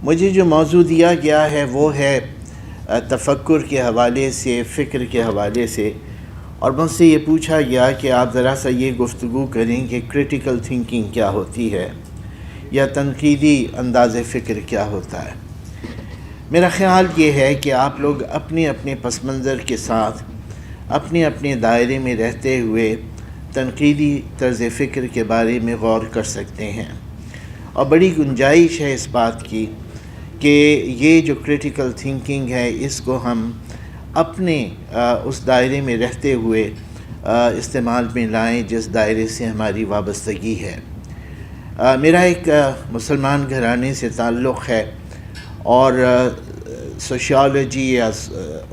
مجھے جو موضوع دیا گیا ہے وہ ہے تفکر کے حوالے سے، فکر کے حوالے سے، اور مجھ سے یہ پوچھا گیا کہ آپ ذرا سا یہ گفتگو کریں کہ کریٹیکل تھنکنگ کیا ہوتی ہے یا تنقیدی انداز فکر کیا ہوتا ہے۔ میرا خیال یہ ہے کہ آپ لوگ اپنے اپنے پس منظر کے ساتھ اپنے اپنے دائرے میں رہتے ہوئے تنقیدی طرز فکر کے بارے میں غور کر سکتے ہیں، اور بڑی گنجائش ہے اس بات کی کہ یہ جو کریٹیکل تھنکنگ ہے اس کو ہم اپنے اس دائرے میں رہتے ہوئے استعمال میں لائیں جس دائرے سے ہماری وابستگی ہے۔ میرا ایک مسلمان گھرانے سے تعلق ہے، اور سوشیالوجی یا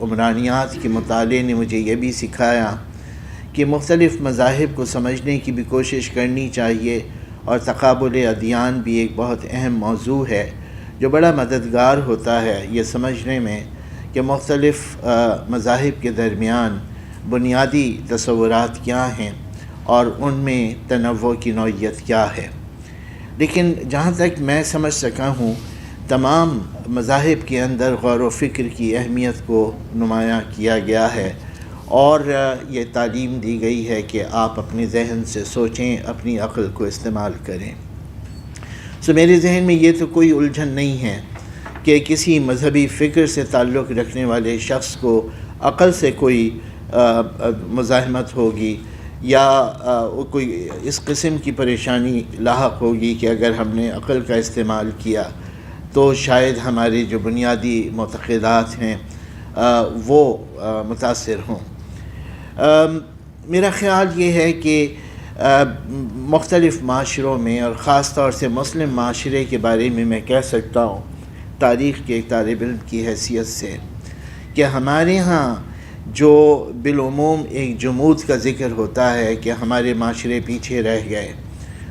عمرانیات کے مطالعے نے مجھے یہ بھی سکھایا کہ مختلف مذاہب کو سمجھنے کی بھی کوشش کرنی چاہیے، اور تقابل ادیان بھی ایک بہت اہم موضوع ہے جو بڑا مددگار ہوتا ہے یہ سمجھنے میں کہ مختلف مذاہب کے درمیان بنیادی تصورات کیا ہیں اور ان میں تنوع کی نوعیت کیا ہے۔ لیکن جہاں تک میں سمجھ سکا ہوں، تمام مذاہب کے اندر غور و فکر کی اہمیت کو نمایاں کیا گیا ہے، اور یہ تعلیم دی گئی ہے کہ آپ اپنے ذہن سے سوچیں، اپنی عقل کو استعمال کریں۔ میرے ذہن میں یہ تو کوئی الجھن نہیں ہے کہ کسی مذہبی فکر سے تعلق رکھنے والے شخص کو عقل سے کوئی مزاحمت ہوگی یا کوئی اس قسم کی پریشانی لاحق ہوگی کہ اگر ہم نے عقل کا استعمال کیا تو شاید ہمارے جو بنیادی معتقدات ہیں وہ متاثر ہوں۔ میرا خیال یہ ہے کہ مختلف معاشروں میں، اور خاص طور سے مسلم معاشرے کے بارے میں کہہ سکتا ہوں تاریخ کے ایک طالب علم کی حیثیت سے، کہ ہمارے ہاں جو بالعموم ایک جمود کا ذکر ہوتا ہے کہ ہمارے معاشرے پیچھے رہ گئے،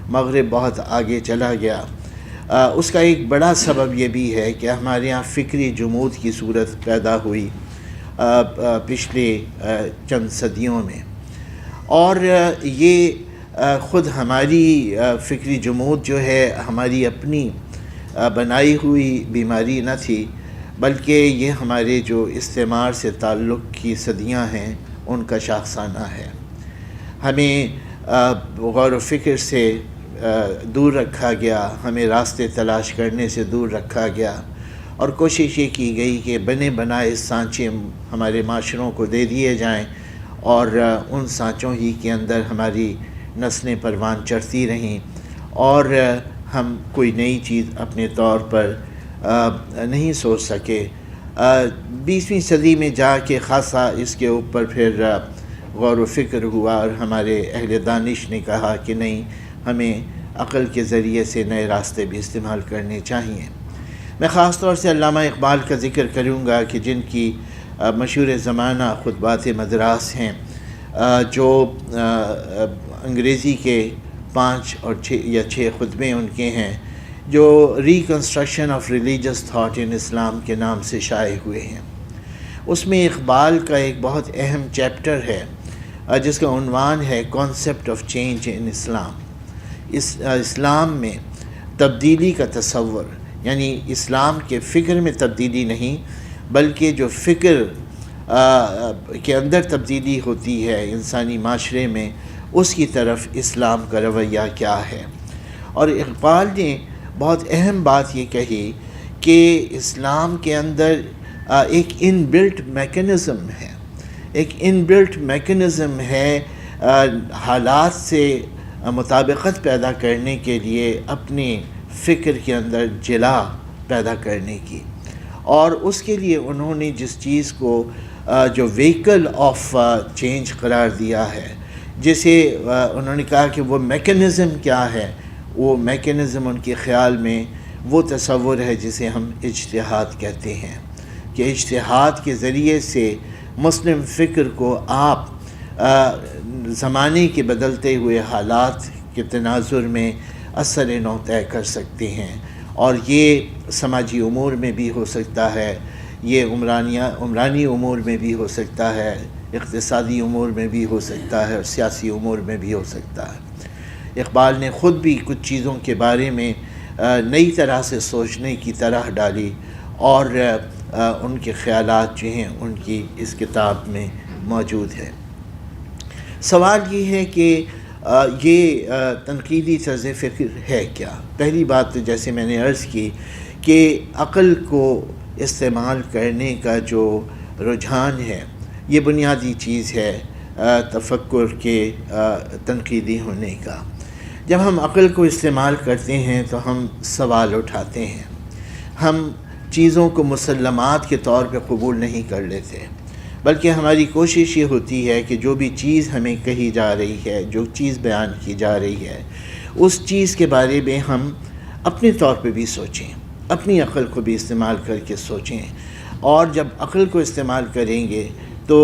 مغرب بہت آگے چلا گیا، اس کا ایک بڑا سبب یہ بھی ہے کہ ہمارے ہاں فکری جمود کی صورت پیدا ہوئی پچھلے چند صدیوں میں، اور یہ خود ہماری فکری جمود جو ہے ہماری اپنی بنائی ہوئی بیماری نہ تھی، بلکہ یہ ہمارے جو استعمار سے تعلق کی صدیاں ہیں ان کا شاخسانہ ہے۔ ہمیں غور و فکر سے دور رکھا گیا، ہمیں راستے تلاش کرنے سے دور رکھا گیا، اور کوشش یہ کی گئی کہ بنے بنائے سانچے ہمارے معاشروں کو دے دیے جائیں، اور ان سانچوں ہی کے اندر ہماری نسلیں پروان چڑھتی رہیں، اور ہم کوئی نئی چیز اپنے طور پر نہیں سوچ سکے۔ 20ویں صدی میں جا کے خاصا اس کے اوپر پھر غور و فکر ہوا، اور ہمارے اہل دانش نے کہا کہ نہیں، ہمیں عقل کے ذریعے سے نئے راستے بھی استعمال کرنے چاہیے۔ میں خاص طور سے علامہ اقبال کا ذکر کروں گا کہ جن کی مشہور زمانہ خطبات مدراس ہیں، جو انگریزی کے 5 اور 6 خطبے ان کے ہیں، جو reconstruction of religious thought in Islam کے نام سے شائع ہوئے ہیں۔ اس میں اقبال کا ایک بہت اہم چیپٹر ہے جس کا عنوان ہے کانسیپٹ آف چینج ان اسلام۔ اسلام میں تبدیلی کا تصور، یعنی اسلام کے فکر میں تبدیلی نہیں، بلکہ جو فکر کے اندر تبدیلی ہوتی ہے انسانی معاشرے میں، اس کی طرف اسلام کا رویہ کیا ہے۔ اور اقبال نے بہت اہم بات یہ کہی کہ اسلام کے اندر ایک ان بلٹ میکنزم ہے، ایک ان بلٹ میکنزم ہے حالات سے مطابقت پیدا کرنے کے لیے اپنے فکر کے اندر جلا پیدا کرنے کی، اور اس کے لیے انہوں نے جس چیز کو جو وہیکل آف چینج قرار دیا ہے، جسے انہوں نے کہا کہ وہ میکنزم کیا ہے، وہ میکنزم ان کے خیال میں وہ تصور ہے جسے ہم اجتہاد کہتے ہیں، کہ اجتہاد کے ذریعے سے مسلم فکر کو آپ زمانے کے بدلتے ہوئے حالات کے تناظر میں اثر نو طے کر سکتے ہیں، اور یہ سماجی امور میں بھی ہو سکتا ہے، یہ عمرانی امور میں بھی ہو سکتا ہے، اقتصادی امور میں بھی ہو سکتا ہے، اور سیاسی امور میں بھی ہو سکتا ہے۔ اقبال نے خود بھی کچھ چیزوں کے بارے میں نئی طرح سے سوچنے کی طرح ڈالی، اور ان کے خیالات جو ہیں ان کی اس کتاب میں موجود ہے۔ سوال یہ ہے کہ یہ تنقیدی طرز فکر ہے کیا؟ پہلی بات تو جیسے میں نے عرض کی کہ عقل کو استعمال کرنے کا جو رجحان ہے یہ بنیادی چیز ہے تفکر کے تنقیدی ہونے کا۔ جب ہم عقل کو استعمال کرتے ہیں تو ہم سوال اٹھاتے ہیں، ہم چیزوں کو مسلمات کے طور پہ قبول نہیں کر لیتے، بلکہ ہماری کوشش یہ ہوتی ہے کہ جو بھی چیز ہمیں کہی جا رہی ہے، جو چیز بیان کی جا رہی ہے، اس چیز کے بارے میں ہم اپنے طور پہ بھی سوچیں، اپنی عقل کو بھی استعمال کر کے سوچیں۔ اور جب عقل کو استعمال کریں گے تو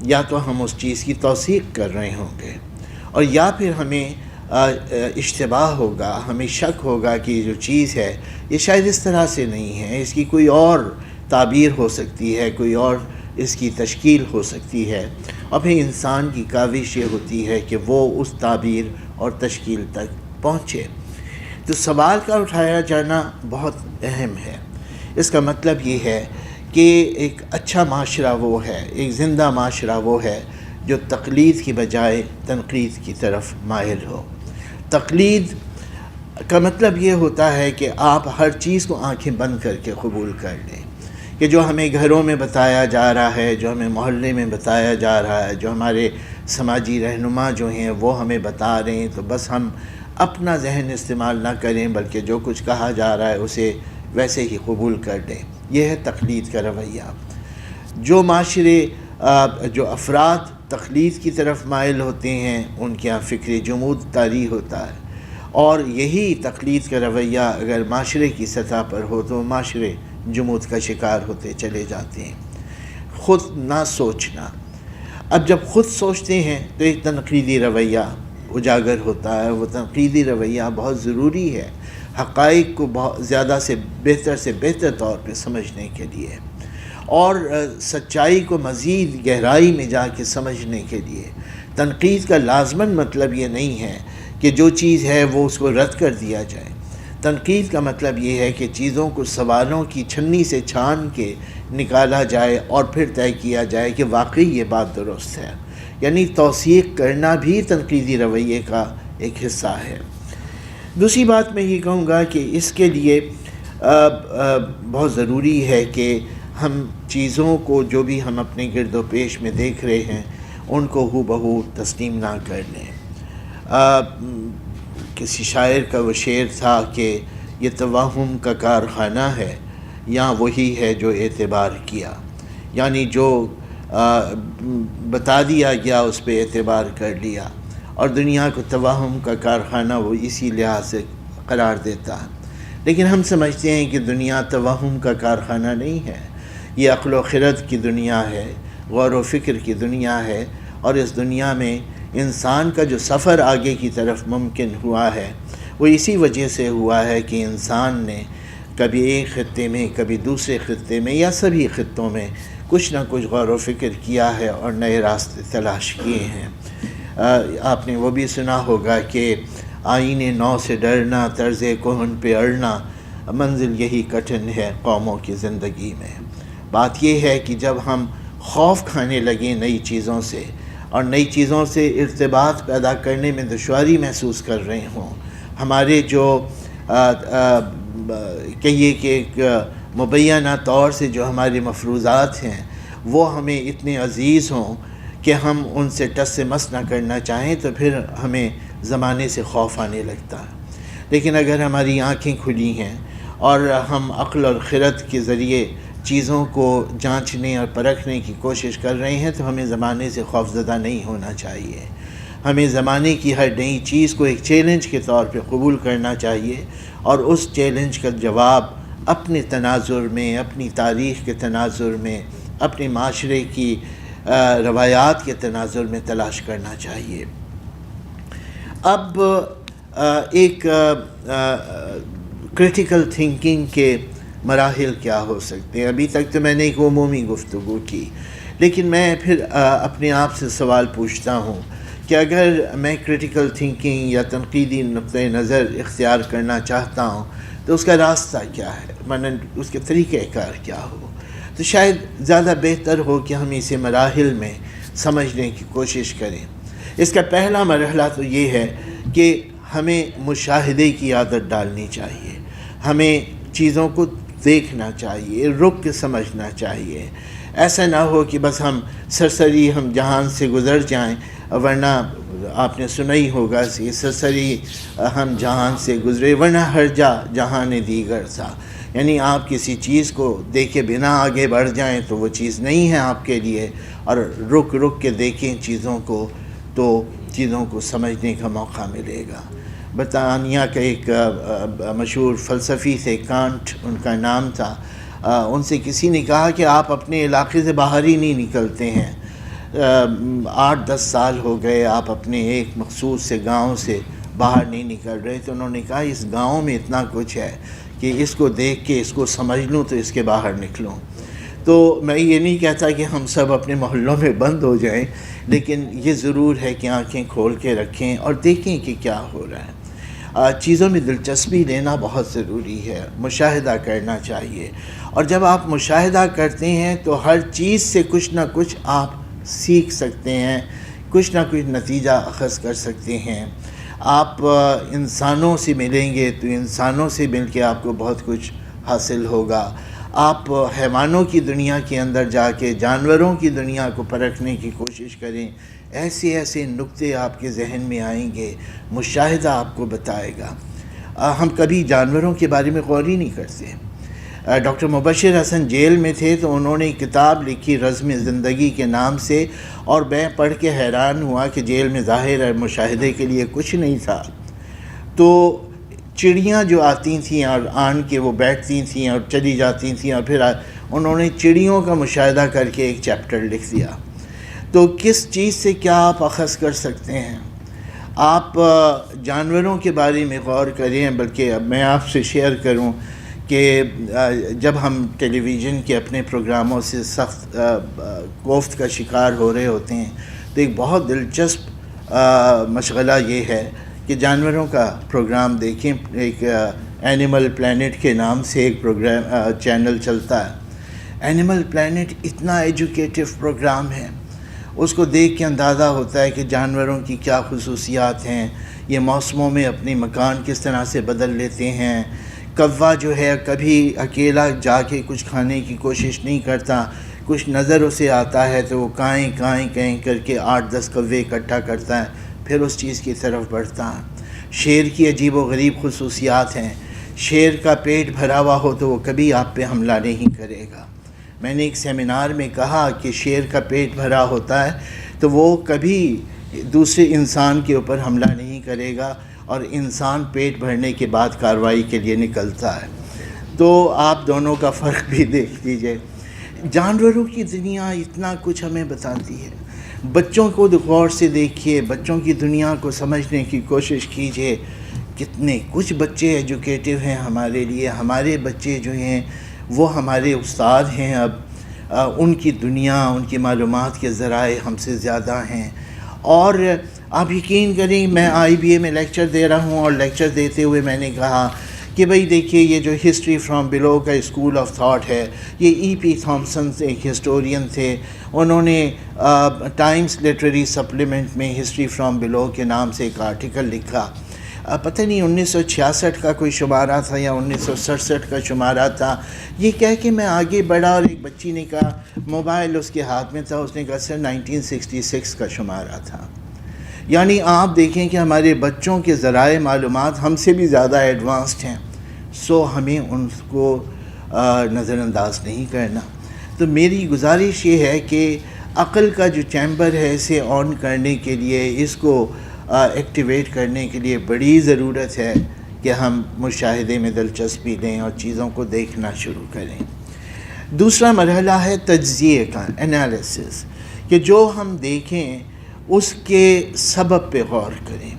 یا تو ہم اس چیز کی توثیق کر رہے ہوں گے، اور یا پھر ہمیں اشتباہ ہوگا، ہمیں شک ہوگا کہ یہ جو چیز ہے یہ شاید اس طرح سے نہیں ہے، اس کی کوئی اور تعبیر ہو سکتی ہے، کوئی اور اس کی تشکیل ہو سکتی ہے، اور پھر انسان کی کاوش یہ ہوتی ہے کہ وہ اس تعبیر اور تشکیل تک پہنچے۔ تو سوال کا اٹھایا جانا بہت اہم ہے۔ اس کا مطلب یہ ہے کہ ایک اچھا معاشرہ وہ ہے، ایک زندہ معاشرہ وہ ہے جو تقلید کی بجائے تنقید کی طرف مائل ہو۔ تقلید کا مطلب یہ ہوتا ہے کہ آپ ہر چیز کو آنکھیں بند کر کے قبول کر لیں، کہ جو ہمیں گھروں میں بتایا جا رہا ہے، جو ہمیں محلے میں بتایا جا رہا ہے، جو ہمارے سماجی رہنما جو ہیں وہ ہمیں بتا رہے ہیں، تو بس ہم اپنا ذہن استعمال نہ کریں بلکہ جو کچھ کہا جا رہا ہے اسے ویسے ہی قبول کر لیں۔ یہ ہے تقلید کا رویہ۔ جو معاشرے جو افراد تقلید کی طرف مائل ہوتے ہیں ان کے یہاں فکر جمود طاری ہوتا ہے، اور یہی تقلید کا رویہ اگر معاشرے کی سطح پر ہو تو معاشرے جمود کا شکار ہوتے چلے جاتے ہیں۔ خود نہ سوچنا، اب جب خود سوچتے ہیں تو ایک تنقیدی رویہ اجاگر ہوتا ہے۔ وہ تنقیدی رویہ بہت ضروری ہے حقائق کو بہت زیادہ سے بہتر طور پہ سمجھنے کے لیے، اور سچائی کو مزید گہرائی میں جا کے سمجھنے کے لیے۔ تنقید کا لازماً مطلب یہ نہیں ہے کہ جو چیز ہے وہ اس کو رد کر دیا جائے۔ تنقید کا مطلب یہ ہے کہ چیزوں کو سوالوں کی چھنی سے چھان کے نکالا جائے اور پھر طے کیا جائے کہ واقعی یہ بات درست ہے، یعنی توثیق کرنا بھی تنقیدی رویے کا ایک حصہ ہے۔ دوسری بات میں یہ کہوں گا کہ اس کے لیے بہت ضروری ہے کہ ہم چیزوں کو جو بھی ہم اپنے گرد و پیش میں دیکھ رہے ہیں ان کو ہو بہو تسلیم نہ کر لیں۔ کسی شاعر کا وہ شعر تھا کہ یہ توہم کا کارخانہ ہے یا وہی ہے جو اعتبار کیا، یعنی جو بتا دیا گیا اس پہ اعتبار کر لیا، اور دنیا کو توہم کا کارخانہ وہ اسی لحاظ سے قرار دیتا ہے۔ لیکن ہم سمجھتے ہیں کہ دنیا توہم کا کارخانہ نہیں ہے، یہ عقل و خرد کی دنیا ہے، غور و فکر کی دنیا ہے، اور اس دنیا میں انسان کا جو سفر آگے کی طرف ممکن ہوا ہے وہ اسی وجہ سے ہوا ہے کہ انسان نے کبھی ایک خطے میں، کبھی دوسرے خطے میں، یا سبھی خطوں میں کچھ نہ کچھ غور و فکر کیا ہے اور نئے راستے تلاش کیے ہیں۔ آپ نے وہ بھی سنا ہوگا کہ آئین نو سے ڈرنا، طرز کہن پہ اڑنا، منزل یہی کٹھن ہے قوموں کی زندگی میں۔ بات یہ ہے کہ جب ہم خوف کھانے لگیں نئی چیزوں سے اور نئی چیزوں سے ارتباط پیدا کرنے میں دشواری محسوس کر رہے ہوں، ہمارے جو کہیے کہ ایک مبینہ طور سے جو ہمارے مفروضات ہیں وہ ہمیں اتنے عزیز ہوں کہ ہم ان سے ٹس سے مس نہ کرنا چاہیں، تو پھر ہمیں زمانے سے خوف آنے لگتا ہے۔ لیکن اگر ہماری آنکھیں کھلی ہیں اور ہم عقل اور خرد کے ذریعے چیزوں کو جانچنے اور پرکھنے کی کوشش کر رہے ہیں تو ہمیں زمانے سے خوفزدہ نہیں ہونا چاہیے۔ ہمیں زمانے کی ہر نئی چیز کو ایک چیلنج کے طور پہ قبول کرنا چاہیے، اور اس چیلنج کا جواب اپنے تناظر میں، اپنی تاریخ کے تناظر میں، اپنے معاشرے کی روایات کے تناظر میں تلاش کرنا چاہیے۔ اب ایک کرٹیکل تھنکنگ کے مراحل کیا ہو سکتے ہیں؟ ابھی تک تو میں نے ایک عمومی گفتگو کی، لیکن میں پھر اپنے آپ سے سوال پوچھتا ہوں کہ اگر میں کرٹیکل تھنکنگ یا تنقیدی نقطۂ نظر اختیار کرنا چاہتا ہوں تو اس کا راستہ کیا ہے، مانن اس کے طریقہ کار کیا ہو. تو شاید زیادہ بہتر ہو کہ ہم اسے مراحل میں سمجھنے کی کوشش کریں. اس کا پہلا مرحلہ تو یہ ہے کہ ہمیں مشاہدے کی عادت ڈالنی چاہیے. ہمیں چیزوں کو دیکھنا چاہیے، رک کے سمجھنا چاہیے. ایسا نہ ہو کہ بس ہم سرسری ہم جہان سے گزر جائیں، ورنہ آپ نے سنا ہی ہوگا کہ سرسری ہم جہان سے گزرے ورنہ ہر جا جہان دیگر تھا. یعنی آپ کسی چیز کو دیکھے بنا آگے بڑھ جائیں تو وہ چیز نہیں ہے آپ کے لیے، اور رک رک کے دیکھیں چیزوں کو تو چیزوں کو سمجھنے کا موقع ملے گا. برطانیہ کا ایک مشہور فلسفی تھے، کانٹ ان کا نام تھا. ان سے کسی نے کہا کہ آپ اپنے علاقے سے باہر ہی نہیں نکلتے ہیں، 8-10 سال ہو گئے آپ اپنے ایک مخصوص سے گاؤں سے باہر نہیں نکل رہے. تو انہوں نے کہا اس گاؤں میں اتنا کچھ ہے کہ اس کو دیکھ کے اس کو سمجھ لوں تو اس کے باہر نکلوں. تو میں یہ نہیں کہتا کہ ہم سب اپنے محلوں میں بند ہو جائیں، لیکن یہ ضرور ہے کہ آنکھیں کھول کے رکھیں اور دیکھیں کہ کیا ہو رہا ہے. چیزوں میں دلچسپی لینا بہت ضروری ہے، مشاہدہ کرنا چاہیے. اور جب آپ مشاہدہ کرتے ہیں تو ہر چیز سے کچھ نہ کچھ آپ سیکھ سکتے ہیں، کچھ نہ کچھ نتیجہ اخذ کر سکتے ہیں. آپ انسانوں سے ملیں گے تو انسانوں سے مل کے آپ کو بہت کچھ حاصل ہوگا. آپ حیوانوں کی دنیا کے اندر جا کے جانوروں کی دنیا کو پرکھنے کی کوشش کریں، ایسے ایسے نکتے آپ کے ذہن میں آئیں گے، مشاہدہ آپ کو بتائے گا. ہم کبھی جانوروں کے بارے میں غور ہی نہیں کرتے. ڈاکٹر مبشر حسن جیل میں تھے تو انہوں نے کتاب لکھی رزم زندگی کے نام سے، اور میں پڑھ کے حیران ہوا کہ جیل میں ظاہر ہے مشاہدے کے لیے کچھ نہیں تھا. تو چڑیاں جو آتی تھیں اور آن کے وہ بیٹھتی تھیں اور چلی جاتی تھیں، اور پھر انہوں نے چڑیوں کا مشاہدہ کر کے ایک چیپٹر لکھ دیا. تو کس چیز سے کیا آپ اخذ کر سکتے ہیں؟ آپ جانوروں کے بارے میں غور کریں. بلکہ اب میں آپ سے شیئر کروں کہ جب ہم ٹیلی ویژن کے اپنے پروگراموں سے سخت کوفت کا شکار ہو رہے ہوتے ہیں تو ایک بہت دلچسپ مشغلہ یہ ہے کہ جانوروں کا پروگرام دیکھیں. ایک اینیمل پلانٹ کے نام سے ایک پروگرام چینل چلتا ہے. اینیمل پلانٹ اتنا ایجوکیٹو پروگرام ہے، اس کو دیکھ کے اندازہ ہوتا ہے کہ جانوروں کی کیا خصوصیات ہیں، یہ موسموں میں اپنی مکان کس طرح سے بدل لیتے ہیں. کوا جو ہے کبھی اکیلا جا کے کچھ کھانے کی کوشش نہیں کرتا، کچھ نظر اسے آتا ہے تو وہ کائیں کائیں کہیں کر کے 8-10 کوے اکٹھا کرتا ہے، پھر اس چیز کی طرف بڑھتا ہے. شیر کی عجیب و غریب خصوصیات ہیں. شیر کا پیٹ بھرا ہوا ہو تو وہ کبھی آپ پہ حملہ نہیں کرے گا. میں نے ایک سیمینار میں کہا کہ شیر کا پیٹ بھرا ہوتا ہے تو وہ کبھی دوسرے انسان کے اوپر حملہ نہیں کرے گا، اور انسان پیٹ بھرنے کے بعد کارروائی کے لیے نکلتا ہے. تو آپ دونوں کا فرق بھی دیکھ لیجئے. جانوروں کی دنیا اتنا کچھ ہمیں بتاتی ہے. بچوں کو غور سے دیکھیے، بچوں کی دنیا کو سمجھنے کی کوشش کیجئے. کتنے کچھ بچے ایجوکیٹو ہیں ہمارے لیے. ہمارے بچے جو ہیں وہ ہمارے استاد ہیں. اب ان کی دنیا، ان کی معلومات کے ذرائع ہم سے زیادہ ہیں. اور آپ یقین کریں، میں IBA میں لیکچر دے رہا ہوں، اور لیکچر دیتے ہوئے میں نے کہا کہ بھئی دیکھیے یہ جو ہسٹری فرام بلو کا اسکول آف تھاٹ ہے، یہ E.P. تھامسن ایک ہسٹورین تھے. انہوں نے ٹائمز لٹریری سپلیمنٹ میں ہسٹری فرام بلو کے نام سے ایک آرٹیکل لکھا. پتہ نہیں 1966 کا کوئی شمارہ تھا یا 1967 کا شمارہ تھا. یہ کہہ کے میں آگے بڑھا اور ایک بچی نے کہا، موبائل اس کے ہاتھ میں تھا، اس نے کہا سر 1966 کا شمارہ تھا. یعنی آپ دیکھیں کہ ہمارے بچوں کے ذرائع معلومات ہم سے بھی زیادہ ایڈوانسڈ ہیں. سو ہمیں ان کو نظر انداز نہیں کرنا. تو میری گزارش یہ ہے کہ عقل کا جو چیمبر ہے اسے آن کرنے کے لیے، اس کو ایکٹیویٹ کرنے کے لیے بڑی ضرورت ہے کہ ہم مشاہدے میں دلچسپی لیں اور چیزوں کو دیکھنا شروع کریں. دوسرا مرحلہ ہے تجزیے کا، انالیسس، کہ جو ہم دیکھیں اس کے سبب پہ غور کریں.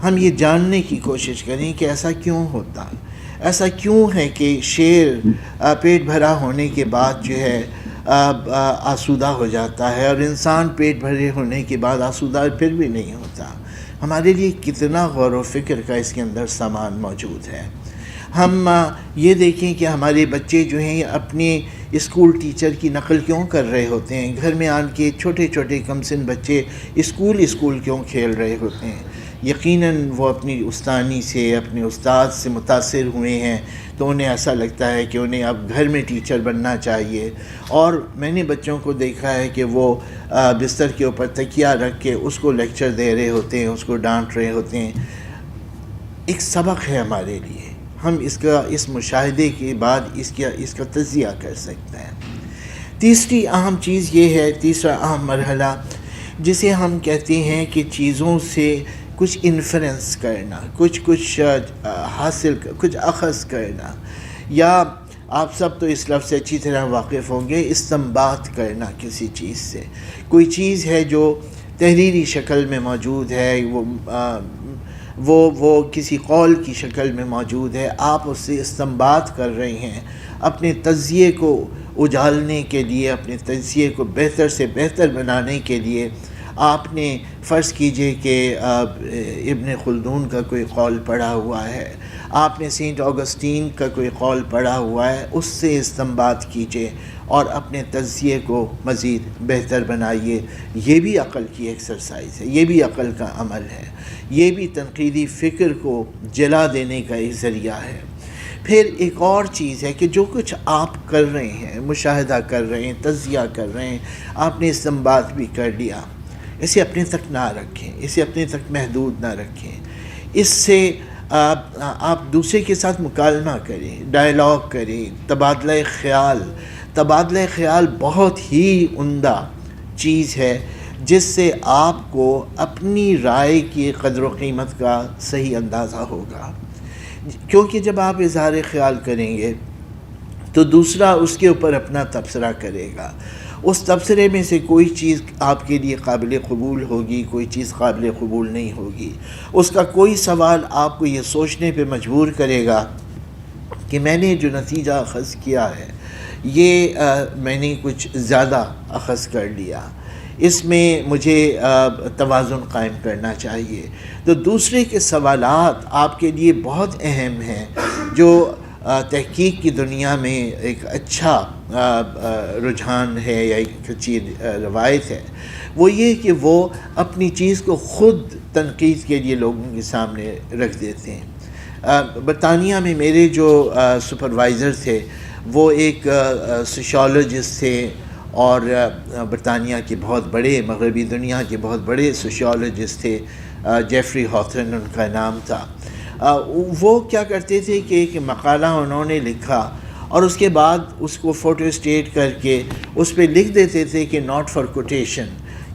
ہم یہ جاننے کی کوشش کریں کہ ایسا کیوں ہوتا ہے. ایسا کیوں ہے کہ شیر پیٹ بھرا ہونے کے بعد جو ہے آسودہ ہو جاتا ہے، اور انسان پیٹ بھرے ہونے کے بعد آسودہ پھر بھی نہیں ہوتا. ہمارے لیے کتنا غور و فکر کا اس کے اندر سامان موجود ہے. ہم یہ دیکھیں کہ ہمارے بچے جو ہیں اپنے اسکول ٹیچر کی نقل کیوں کر رہے ہوتے ہیں، گھر میں آن کے چھوٹے چھوٹے کم سن بچے اسکول کیوں کھیل رہے ہوتے ہیں؟ یقیناً وہ اپنی استانی سے، اپنے استاد سے متاثر ہوئے ہیں، تو انہیں ایسا لگتا ہے کہ انہیں اب گھر میں ٹیچر بننا چاہیے. اور میں نے بچوں کو دیکھا ہے کہ وہ بستر کے اوپر تکیہ رکھ کے اس کو لیکچر دے رہے ہوتے ہیں، اس کو ڈانٹ رہے ہوتے ہیں. ایک سبق ہے ہمارے لیے، ہم اس مشاہدے کے بعد اس کا تجزیہ کر سکتے ہیں. تیسری اہم چیز یہ ہے، تیسرا اہم مرحلہ جسے ہم کہتے ہیں کہ چیزوں سے کچھ انفرنس کرنا، کچھ حاصل، کچھ اخذ کرنا، یا آپ سب تو اس لفظ سے اچھی طرح واقف ہوں گے، استنباط کرنا کسی چیز سے. کوئی چیز ہے جو تحریری شکل میں موجود ہے، وہ کسی قول کی شکل میں موجود ہے، آپ اس سے استنباط کر رہے ہیں اپنے تجزیے کو اجالنے کے لیے، اپنے تجزیے کو بہتر سے بہتر بنانے کے لیے. آپ نے فرض کیجئے کہ ابن خلدون کا کوئی قول پڑھا ہوا ہے، آپ نے سینٹ آگسٹین کا کوئی قول پڑھا ہوا ہے، اس سے استنباط کیجئے اور اپنے تجزیے کو مزید بہتر بنائیے. یہ بھی عقل کی ایکسرسائز ہے، یہ بھی عقل کا عمل ہے، یہ بھی تنقیدی فکر کو جلا دینے کا ایک ذریعہ ہے. پھر ایک اور چیز ہے کہ جو کچھ آپ کر رہے ہیں، مشاہدہ کر رہے ہیں، تجزیہ کر رہے ہیں، آپ نے استنباط بھی کر لیا، اسے اپنے تک نہ رکھیں، اسے اپنے تک محدود نہ رکھیں. اس سے آپ دوسرے کے ساتھ مکالمہ کریں، ڈائلاگ کریں، تبادلہ خیال بہت ہی عمدہ چیز ہے جس سے آپ کو اپنی رائے کی قدر و قیمت کا صحیح اندازہ ہوگا. کیونکہ جب آپ اظہار خیال کریں گے تو دوسرا اس کے اوپر اپنا تبصرہ کرے گا. اس تبصرے میں سے کوئی چیز آپ کے لیے قابل قبول ہوگی، کوئی چیز قابل قبول نہیں ہوگی. اس کا کوئی سوال آپ کو یہ سوچنے پہ مجبور کرے گا کہ میں نے جو نتیجہ اخذ کیا ہے یہ میں نے کچھ زیادہ اخذ کر لیا، اس میں مجھے توازن قائم کرنا چاہیے. تو دوسرے کے سوالات آپ کے لیے بہت اہم ہیں، جو تحقیق کی دنیا میں ایک اچھا رجحان ہے یا ایک اچھی روایت ہے. وہ یہ کہ وہ اپنی چیز کو خود تنقید کے لیے لوگوں کے سامنے رکھ دیتے ہیں. برطانیہ میں میرے جو سپروائزر تھے وہ ایک سوشیولوجسٹ تھے، اور برطانیہ کے بہت بڑے، مغربی دنیا کے بہت بڑے سوشیولوجسٹ تھے. جیفری ہاتھرن ان کا نام تھا. وہ کیا کرتے تھے کہ ایک مقالہ انہوں نے لکھا اور اس کے بعد اس کو فوٹو اسٹیٹ کر کے اس پہ لکھ دیتے تھے کہ ناٹ فار کوٹیشن،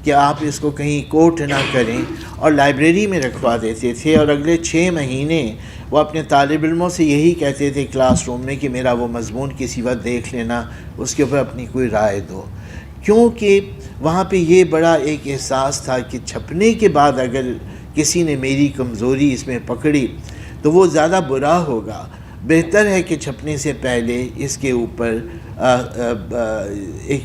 کہ آپ اس کو کہیں کوٹ نہ کریں، اور لائبریری میں رکھوا دیتے تھے. اور اگلے 6 مہینے وہ اپنے طالب علموں سے یہی کہتے تھے کلاس روم میں کہ میرا وہ مضمون کسی وقت دیکھ لینا، اس کے اوپر اپنی کوئی رائے دو. کیونکہ وہاں پہ یہ بڑا ایک احساس تھا کہ چھپنے کے بعد اگر کسی نے میری کمزوری اس میں پکڑی تو وہ زیادہ برا ہوگا. بہتر ہے کہ چھپنے سے پہلے اس کے اوپر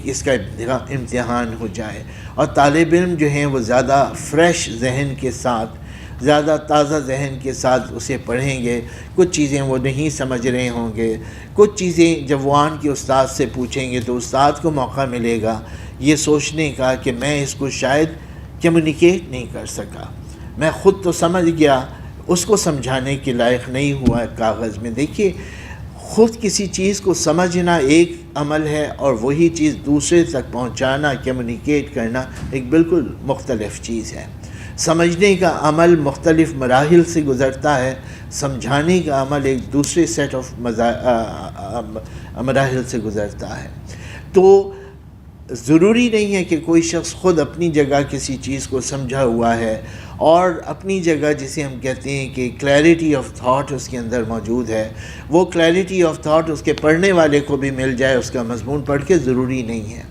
اس کا امتحان ہو جائے، اور طالب علم جو ہیں وہ زیادہ فریش ذہن کے ساتھ، زیادہ تازہ ذہن کے ساتھ اسے پڑھیں گے. کچھ چیزیں وہ نہیں سمجھ رہے ہوں گے، کچھ چیزیں جب وہ آن کے استاد سے پوچھیں گے تو استاد کو موقع ملے گا یہ سوچنے کا کہ میں اس کو شاید کمیونیکیٹ نہیں کر سکا، میں خود تو سمجھ گیا، اس کو سمجھانے کے لائق نہیں ہوا کاغذ میں. دیکھیے، خود کسی چیز کو سمجھنا ایک عمل ہے اور وہی چیز دوسرے تک پہنچانا، کمیونیکیٹ کرنا ایک بالکل مختلف چیز ہے. سمجھنے کا عمل مختلف مراحل سے گزرتا ہے، سمجھانے کا عمل ایک دوسرے سیٹ آف مراحل سے گزرتا ہے. تو ضروری نہیں ہے کہ کوئی شخص خود اپنی جگہ کسی چیز کو سمجھا ہوا ہے اور اپنی جگہ جسے ہم کہتے ہیں کہ کلیئرٹی آف تھاٹ اس کے اندر موجود ہے، وہ کلیئرٹی آف تھاٹ اس کے پڑھنے والے کو بھی مل جائے اس کا مضمون پڑھ کے، ضروری نہیں ہے.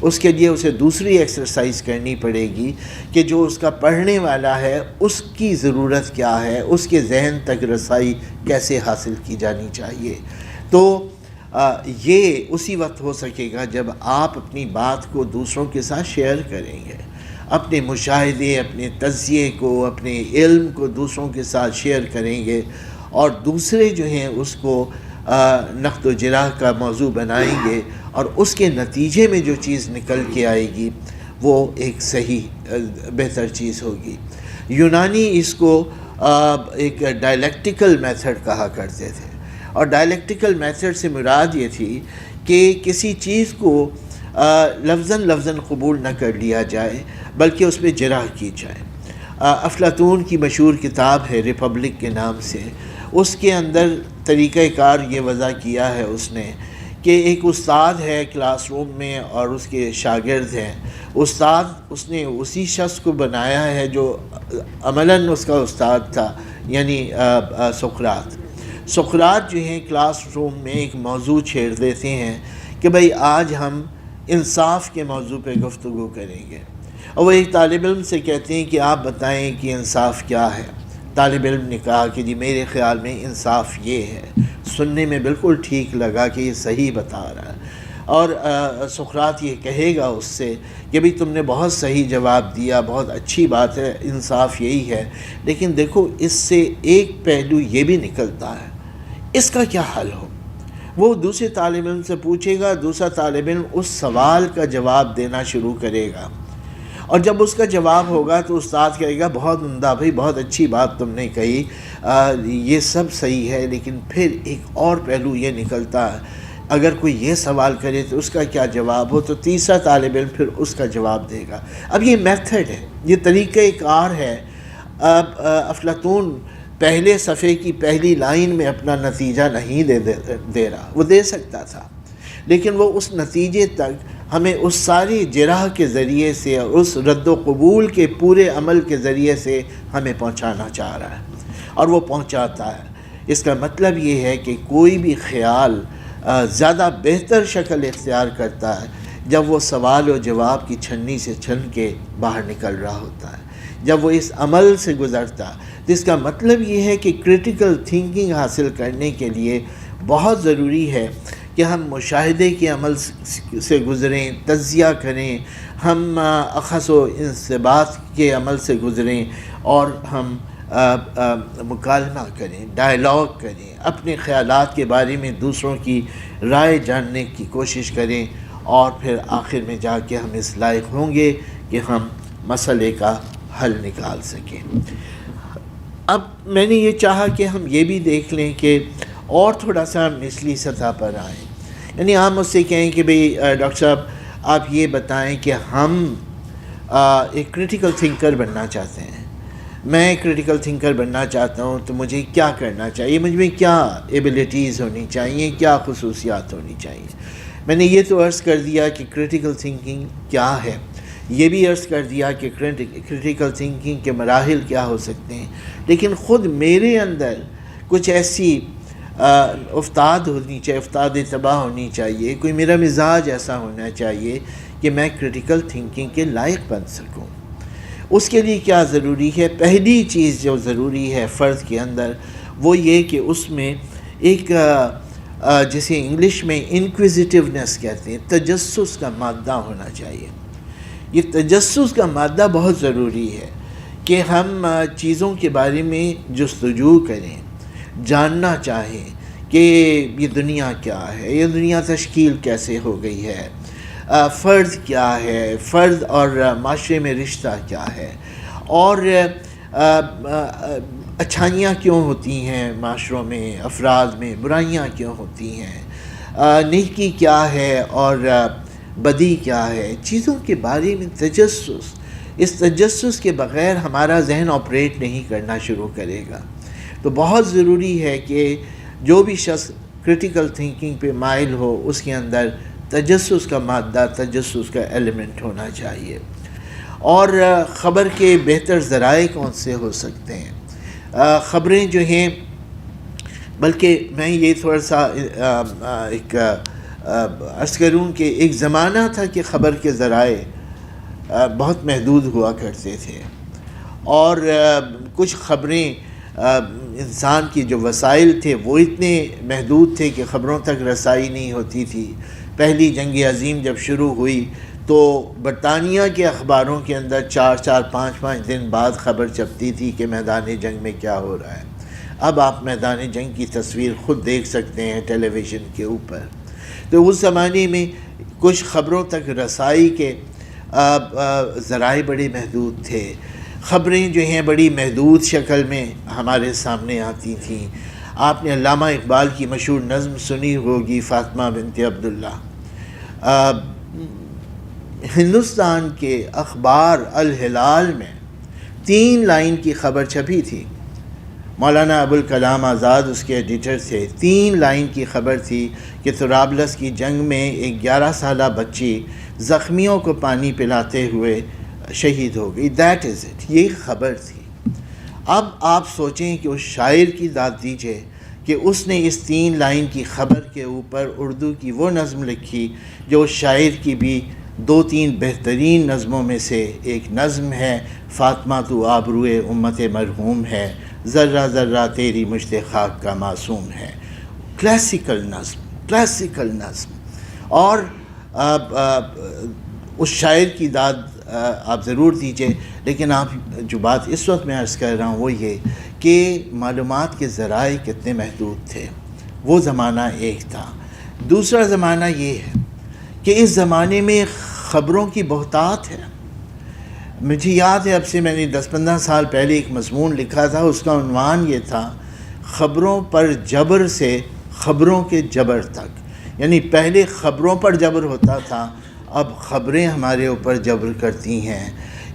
اس کے لیے اسے دوسری ایکسرسائز کرنی پڑے گی کہ جو اس کا پڑھنے والا ہے اس کی ضرورت کیا ہے، اس کے ذہن تک رسائی کیسے حاصل کی جانی چاہیے. تو یہ اسی وقت ہو سکے گا جب آپ اپنی بات کو دوسروں کے ساتھ شیئر کریں گے، اپنے مشاہدے، اپنے تجزیے کو، اپنے علم کو دوسروں کے ساتھ شیئر کریں گے، اور دوسرے جو ہیں اس کو نقد و جرح کا موضوع بنائیں گے، اور اس کے نتیجے میں جو چیز نکل کے آئے گی وہ ایک صحیح بہتر چیز ہوگی۔ یونانی اس کو ایک ڈائلیکٹیکل میتھڈ کہا کرتے تھے، اور ڈائلیکٹیکل میتھڈ سے مراد یہ تھی کہ کسی چیز کو لفظاً قبول نہ کر لیا جائے بلکہ اس پہ جرح کی جائے۔ افلاطون کی مشہور کتاب ہے ریپبلک کے نام سے، اس کے اندر طریقہ کار یہ وضع کیا ہے اس نے کہ ایک استاد ہے کلاس روم میں اور اس کے شاگرد ہیں۔ استاد اس نے اسی شخص کو بنایا ہے جو عملاً اس کا استاد تھا، یعنی سقراط جو ہیں کلاس روم میں ایک موضوع چھیڑ دیتے ہیں کہ بھئی آج ہم انصاف کے موضوع پہ گفتگو کریں گے، اور وہ ایک طالب علم سے کہتے ہیں کہ آپ بتائیں کہ انصاف کیا ہے۔ طالب علم نے کہا کہ جی میرے خیال میں انصاف یہ ہے۔ سننے میں بالکل ٹھیک لگا کہ یہ صحیح بتا رہا ہے، اور سقراط یہ کہے گا اس سے کہ بھئی تم نے بہت صحیح جواب دیا، بہت اچھی بات ہے، انصاف یہی ہے، لیکن دیکھو اس سے ایک پہلو یہ بھی نکلتا ہے، اس کا کیا حل ہو؟ وہ دوسرے طالب علم سے پوچھے گا، دوسرا طالب علم اس سوال کا جواب دینا شروع کرے گا، اور جب اس کا جواب ہوگا تو استاد کہے گا بہت عمدہ بھائی، بہت اچھی بات تم نے کہی، یہ سب صحیح ہے، لیکن پھر ایک اور پہلو یہ نکلتا ہے، اگر کوئی یہ سوال کرے تو اس کا کیا جواب ہو؟ تو تیسرا طالب علم پھر اس کا جواب دے گا۔ اب یہ میتھڈ ہے، یہ طریقہ کار ہے۔ اب افلاطون پہلے صفحے کی پہلی لائن میں اپنا نتیجہ نہیں دے رہا، وہ دے سکتا تھا، لیکن وہ اس نتیجے تک ہمیں اس ساری جرح کے ذریعے سے اور اس رد و قبول کے پورے عمل کے ذریعے سے ہمیں پہنچانا چاہ رہا ہے، اور وہ پہنچاتا ہے۔ اس کا مطلب یہ ہے کہ کوئی بھی خیال زیادہ بہتر شکل اختیار کرتا ہے جب وہ سوال و جواب کی چھنی سے چھن کے باہر نکل رہا ہوتا ہے، جب وہ اس عمل سے گزرتا ہے۔ تو اس کا مطلب یہ ہے کہ کریٹیکل تھنکنگ حاصل کرنے کے لیے بہت ضروری ہے کہ ہم مشاہدے کے عمل سے گزریں، تجزیہ کریں، ہم اخذ و انضباط کے عمل سے گزریں، اور ہم مکالمہ کریں، ڈائلاگ کریں، اپنے خیالات کے بارے میں دوسروں کی رائے جاننے کی کوشش کریں، اور پھر آخر میں جا کے ہم اس لائق ہوں گے کہ ہم مسئلے کا حل نکال سکیں۔ اب میں نے یہ چاہا کہ ہم یہ بھی دیکھ لیں کہ اور تھوڑا سا نچلی سطح پر آئیں، یعنی ہم اس سے کہیں کہ بھئی ڈاکٹر صاحب آپ یہ بتائیں کہ ہم ایک کریٹیکل تھنکر بننا چاہتے ہیں، میں کریٹیکل تھنکر بننا چاہتا ہوں، تو مجھے کیا کرنا چاہیے، مجھ میں کیا ایبلٹیز ہونی چاہیے، کیا خصوصیات ہونی چاہیے۔ میں نے یہ تو عرض کر دیا کہ کریٹیکل تھنکنگ کیا ہے، یہ بھی عرض کر دیا کہ کریٹیکل تھنکنگ کے مراحل کیا ہو سکتے ہیں، لیکن خود میرے اندر کچھ ایسی افتاد ہونی چاہیے، افتاد طبع ہونی چاہیے، کوئی میرا مزاج ایسا ہونا چاہیے کہ میں کریٹیکل تھنکنگ کے لائق بن سکوں۔ اس کے لیے کیا ضروری ہے؟ پہلی چیز جو ضروری ہے فرد کے اندر وہ یہ کہ اس میں ایک جسے انگلش میں انکویزیٹیونیس کہتے ہیں، تجسس کا مادہ ہونا چاہیے۔ یہ تجسس کا مادہ بہت ضروری ہے کہ ہم چیزوں کے بارے میں جستجو کریں، جاننا چاہیں کہ یہ دنیا کیا ہے، یہ دنیا تشکیل کیسے ہو گئی ہے، فرد کیا ہے، فرد اور معاشرے میں رشتہ کیا ہے، اور اچھائیاں کیوں ہوتی ہیں معاشروں میں، افراد میں برائیاں کیوں ہوتی ہیں، نیکی کیا ہے اور بدی کیا ہے، چیزوں کے بارے میں تجسس۔ اس تجسس کے بغیر ہمارا ذہن آپریٹ نہیں کرنا شروع کرے گا۔ تو بہت ضروری ہے کہ جو بھی شخص کریٹیکل تھنکنگ پہ مائل ہو اس کے اندر تجسس کا مادہ، تجسس کا ایلیمنٹ ہونا چاہیے۔ اور خبر کے بہتر ذرائع کون سے ہو سکتے ہیں؟ خبریں جو ہیں، بلکہ میں یہ تھوڑا سا ایک عرض کروں کہ ایک زمانہ تھا کہ خبر کے ذرائع بہت محدود ہوا کرتے تھے، اور کچھ خبریں انسان کی جو وسائل تھے وہ اتنے محدود تھے کہ خبروں تک رسائی نہیں ہوتی تھی۔ پہلی جنگ عظیم جب شروع ہوئی تو برطانیہ کے اخباروں کے اندر 4-4 5-5 دن بعد خبر چھپتی تھی کہ میدان جنگ میں کیا ہو رہا ہے۔ اب آپ میدان جنگ کی تصویر خود دیکھ سکتے ہیں ٹیلی ویژن کے اوپر۔ تو اس زمانے میں کچھ خبروں تک رسائی کے ذرائع بڑے محدود تھے، خبریں جو ہیں بڑی محدود شکل میں ہمارے سامنے آتی تھیں۔ آپ نے علامہ اقبال کی مشہور نظم سنی ہوگی، فاطمہ بنت عبداللہ۔ ہندوستان کے اخبار الہلال میں 3 لائن کی خبر چھپی تھی، مولانا ابوالکلام آزاد اس کے ایڈیٹر تھے۔ 3 لائن کی خبر تھی کہ طرابلس کی جنگ میں ایک 11 سالہ بچی زخمیوں کو پانی پلاتے ہوئے شہید ہو گئی۔ دیٹ از اٹ، یہ خبر تھی۔ اب آپ سوچیں کہ اس شاعر کی داد دیجئے کہ اس نے اس 3 لائن کی خبر کے اوپر اردو کی وہ نظم لکھی جو اس شاعر کی بھی 2-3 بہترین نظموں میں سے ایک نظم ہے، فاطمہ تو آبروئے امت مرحوم ہے، ذرہ ذرہ تیری مشت خاک کا معصوم ہے۔ کلاسیکل نظم اور اس شاعر کی داد آپ ضرور دیجئے۔ لیکن آپ جو بات اس وقت میں عرض کر رہا ہوں وہ یہ کہ معلومات کے ذرائع کتنے محدود تھے، وہ زمانہ ایک تھا۔ دوسرا زمانہ یہ ہے کہ اس زمانے میں خبروں کی بہتات ہے۔ مجھے یاد ہے اب سے میں نے 10-15 سال پہلے ایک مضمون لکھا تھا، اس کا عنوان یہ تھا، خبروں پر جبر سے خبروں کے جبر تک۔ یعنی پہلے خبروں پر جبر ہوتا تھا، اب خبریں ہمارے اوپر جبر کرتی ہیں۔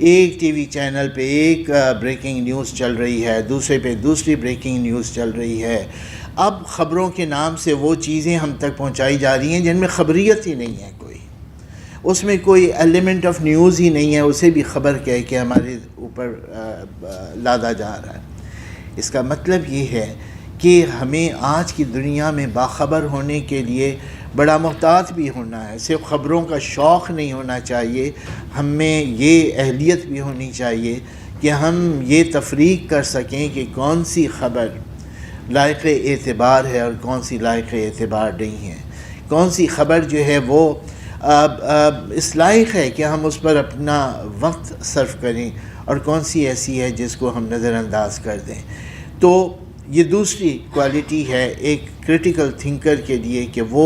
ایک ٹی وی چینل پہ ایک بریکنگ نیوز چل رہی ہے، دوسرے پہ دوسری بریکنگ نیوز چل رہی ہے۔ اب خبروں کے نام سے وہ چیزیں ہم تک پہنچائی جا رہی ہیں جن میں خبریت ہی نہیں ہے، کوئی اس میں کوئی ایلیمنٹ آف نیوز ہی نہیں ہے، اسے بھی خبر کہہ کے ہمارے اوپر لادا جا رہا ہے۔ اس کا مطلب یہ ہے کہ ہمیں آج کی دنیا میں باخبر ہونے کے لیے بڑا محتاط بھی ہونا ہے۔ صرف خبروں کا شوق نہیں ہونا چاہیے، ہمیں یہ اہلیت بھی ہونی چاہیے کہ ہم یہ تفریق کر سکیں کہ کون سی خبر لائق اعتبار ہے اور کون سی لائق اعتبار نہیں ہے، کون سی خبر جو ہے وہ اس لائق ہے کہ ہم اس پر اپنا وقت صرف کریں اور کون سی ایسی ہے جس کو ہم نظر انداز کر دیں۔ تو یہ دوسری کوالٹی ہے ایک کریٹیکل تھنکر کے لیے کہ وہ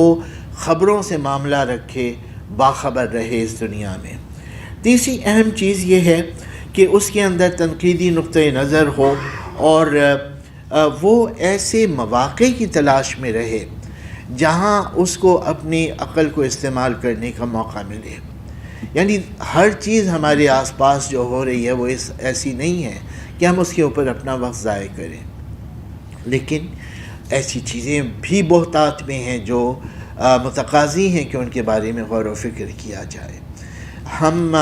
خبروں سے معاملہ رکھے، باخبر رہے اس دنیا میں۔ تیسری اہم چیز یہ ہے کہ اس کے اندر تنقیدی نقطۂ نظر ہو اور وہ ایسے مواقع کی تلاش میں رہے جہاں اس کو اپنی عقل کو استعمال کرنے کا موقع ملے۔ یعنی ہر چیز ہمارے آس پاس جو ہو رہی ہے وہ ایسی نہیں ہے کہ ہم اس کے اوپر اپنا وقت ضائع کریں، لیکن ایسی چیزیں بھی بہتات میں ہیں جو متقاضی ہیں کہ ان کے بارے میں غور و فکر کیا جائے۔ ہم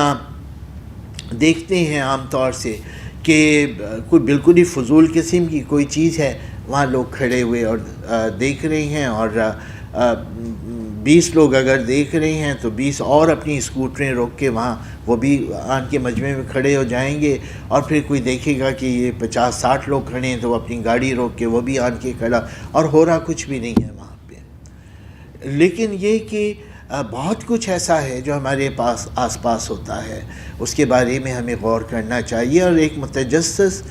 دیکھتے ہیں عام طور سے کہ کوئی بالکل ہی فضول قسم کی کوئی چیز ہے، وہاں لوگ کھڑے ہوئے اور دیکھ رہے ہیں، اور 20 لوگ اگر دیکھ رہے ہیں تو 20 اور اپنی اسکوٹریں روک کے وہاں وہ بھی آن کے مجمع میں کھڑے ہو جائیں گے، اور پھر کوئی دیکھے گا کہ یہ 50-60 لوگ کھڑے ہیں تو وہ اپنی گاڑی روک کے وہ بھی آن کے کھڑا، اور ہو رہا کچھ بھی نہیں ہے وہاں پہ۔ لیکن یہ کہ بہت کچھ ایسا ہے جو ہمارے پاس آس پاس ہوتا ہے، اس کے بارے میں ہمیں غور کرنا چاہیے، اور ایک متجسس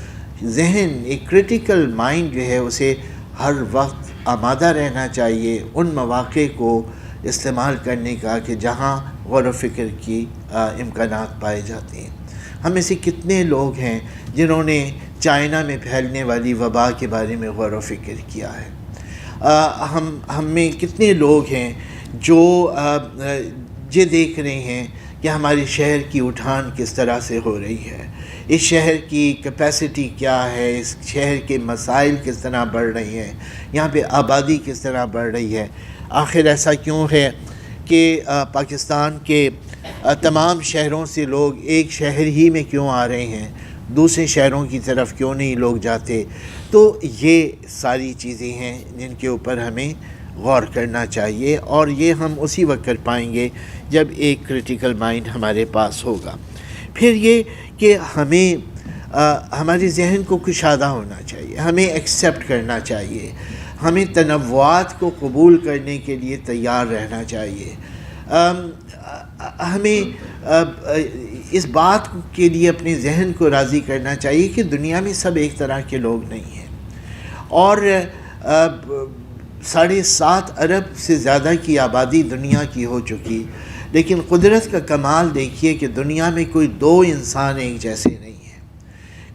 ذہن، ایک کریٹیکل مائنڈ جو ہے اسے ہر وقت آمادہ رہنا چاہیے ان مواقع کو استعمال کرنے کا کہ جہاں غور و فکر کی امکانات پائے جاتے ہیں۔ ہم میں سے کتنے لوگ ہیں جنہوں نے چائنا میں پھیلنے والی وبا کے بارے میں غور و فکر کیا ہے؟ ہم میں کتنے لوگ ہیں جو یہ دیکھ رہے ہیں کہ ہمارے شہر کی اٹھان کس طرح سے ہو رہی ہے، اس شہر کی کیپیسٹی کیا ہے، اس شہر کے مسائل کس طرح بڑھ رہی ہیں، یہاں پہ آبادی کس طرح بڑھ رہی ہے۔ آخر ایسا کیوں ہے کہ پاکستان کے تمام شہروں سے لوگ ایک شہر ہی میں کیوں آ رہے ہیں، دوسرے شہروں کی طرف کیوں نہیں لوگ جاتے؟ تو یہ ساری چیزیں ہیں جن کے اوپر ہمیں غور کرنا چاہیے، اور یہ ہم اسی وقت کر پائیں گے جب ایک کریٹیکل مائنڈ ہمارے پاس ہوگا۔ پھر یہ کہ ہمیں ہمارے ذہن کو کشادہ ہونا چاہیے، ہمیں ایکسیپٹ کرنا چاہیے، ہمیں تنوعات کو قبول کرنے کے لیے تیار رہنا چاہیے، ہمیں اس بات کے لیے اپنے ذہن کو راضی کرنا چاہیے کہ دنیا میں سب ایک طرح کے لوگ نہیں ہیں، اور 7.5 ارب سے زیادہ کی آبادی دنیا کی ہو چکی، لیکن قدرت کا کمال دیکھیے کہ دنیا میں کوئی 2 انسان ایک جیسے نہیں ہیں،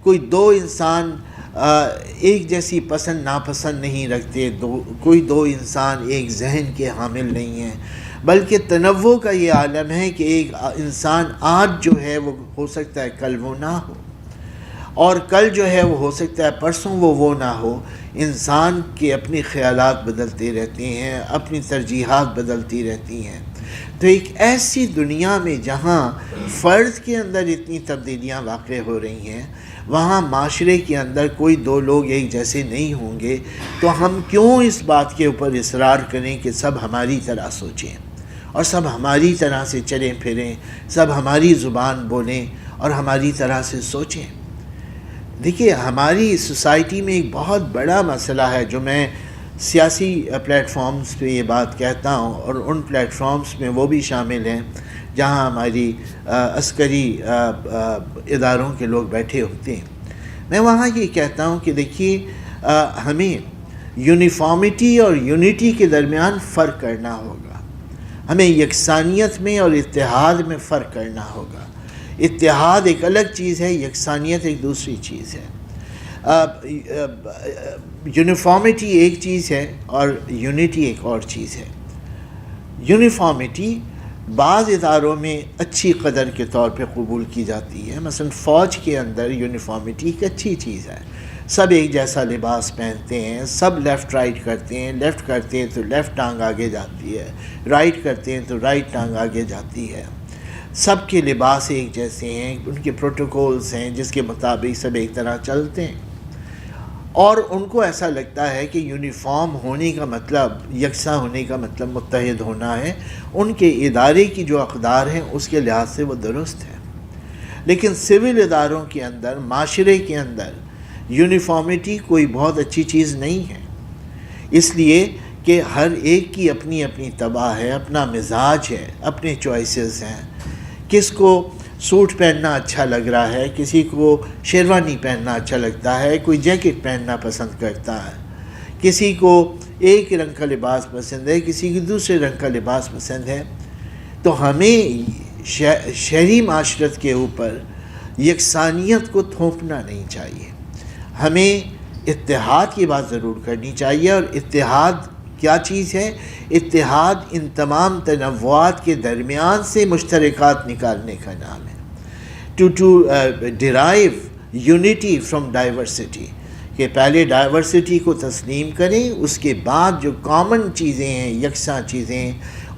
کوئی 2 انسان ایک جیسی پسند ناپسند نہیں رکھتے، کوئی 2 انسان ایک ذہن کے حامل نہیں ہیں، بلکہ تنوع کا یہ عالم ہے کہ ایک انسان آج جو ہے وہ ہو سکتا ہے کل وہ نہ ہو، اور کل جو ہے وہ ہو سکتا ہے پرسوں وہ نہ ہو۔ انسان کے اپنے خیالات بدلتے رہتے ہیں، اپنی ترجیحات بدلتی رہتی ہیں۔ تو ایک ایسی دنیا میں جہاں فرد کے اندر اتنی تبدیلیاں واقع ہو رہی ہیں، وہاں معاشرے کے اندر کوئی 2 لوگ ایک جیسے نہیں ہوں گے، تو ہم کیوں اس بات کے اوپر اصرار کریں کہ سب ہماری طرح سوچیں اور سب ہماری طرح سے چلیں پھریں، سب ہماری زبان بولیں اور ہماری طرح سے سوچیں۔ دیکھیے ہماری سوسائٹی میں ایک بہت بڑا مسئلہ ہے، جو میں سیاسی پلیٹ فارمز پہ یہ بات کہتا ہوں، اور ان پلیٹ فارمز میں وہ بھی شامل ہیں جہاں ہماری عسکری اداروں کے لوگ بیٹھے ہوتے ہیں۔ میں وہاں یہ کہتا ہوں کہ دیکھیے ہمیں یونیفارمٹی اور یونٹی کے درمیان فرق کرنا ہوگا، ہمیں یکسانیت میں اور اتحاد میں فرق کرنا ہوگا۔ اتحاد ایک الگ چیز ہے، یکسانیت ایک دوسری چیز ہے۔ یونیفارمٹی ایک چیز ہے اور یونٹی ایک اور چیز ہے۔ یونیفارمٹی بعض اداروں میں اچھی قدر کے طور پہ قبول کی جاتی ہے، مثلا فوج کے اندر یونیفارمٹی ایک اچھی چیز ہے، سب ایک جیسا لباس پہنتے ہیں، سب لیفٹ رائٹ کرتے ہیں، لیفٹ کرتے ہیں تو لیفٹ ٹانگ آگے جاتی ہے، رائٹ کرتے ہیں تو رائٹ ٹانگ آگے جاتی ہے، سب کے لباس ایک جیسے ہیں، ان کے پروٹوکولز ہیں جس کے مطابق سب ایک طرح چلتے ہیں، اور ان کو ایسا لگتا ہے کہ یونیفارم ہونے کا مطلب، یکساں ہونے کا مطلب متحد ہونا ہے۔ ان کے ادارے کی جو اقدار ہیں اس کے لحاظ سے وہ درست ہے، لیکن سول اداروں کے اندر، معاشرے کے اندر یونیفارمٹی کوئی بہت اچھی چیز نہیں ہے، اس لیے کہ ہر ایک کی اپنی اپنی طبع ہے، اپنا مزاج ہے، اپنے چوائسیز ہیں۔ کس کو سوٹ پہننا اچھا لگ رہا ہے، کسی کو شیروانی پہننا اچھا لگتا ہے، کوئی جیکٹ پہننا پسند کرتا ہے، کسی کو ایک رنگ کا لباس پسند ہے، کسی کو دوسرے رنگ کا لباس پسند ہے۔ تو ہمیں شہری معاشرت کے اوپر یکسانیت کو تھوپنا نہیں چاہیے، ہمیں اتحاد کی بات ضرور کرنی چاہیے، اور اتحاد کیا چیز ہے؟ اتحاد ان تمام تنوعات کے درمیان سے مشترکات نکالنے کا نام ہے، to drive unity from diversity, کہ پہلے ڈائیورسٹی کو تسلیم کریں، اس کے بعد جو کامن چیزیں ہیں، یکساں چیزیں ہیں،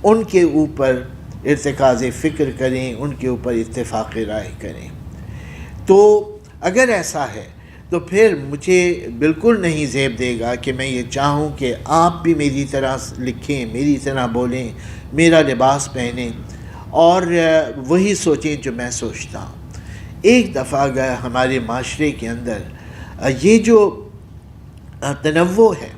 ان کے اوپر ارتکاز فکر کریں، ان کے اوپر اتفاق رائے کریں۔ تو اگر ایسا ہے تو پھر مجھے بالکل نہیں زیب دے گا کہ میں یہ چاہوں کہ آپ بھی میری طرح لکھیں، میری طرح بولیں، میرا لباس پہنیں اور وہی سوچیں جو میں سوچتا ہوں۔ ایک دفعہ اگر ہمارے معاشرے کے اندر یہ جو تنوع ہے،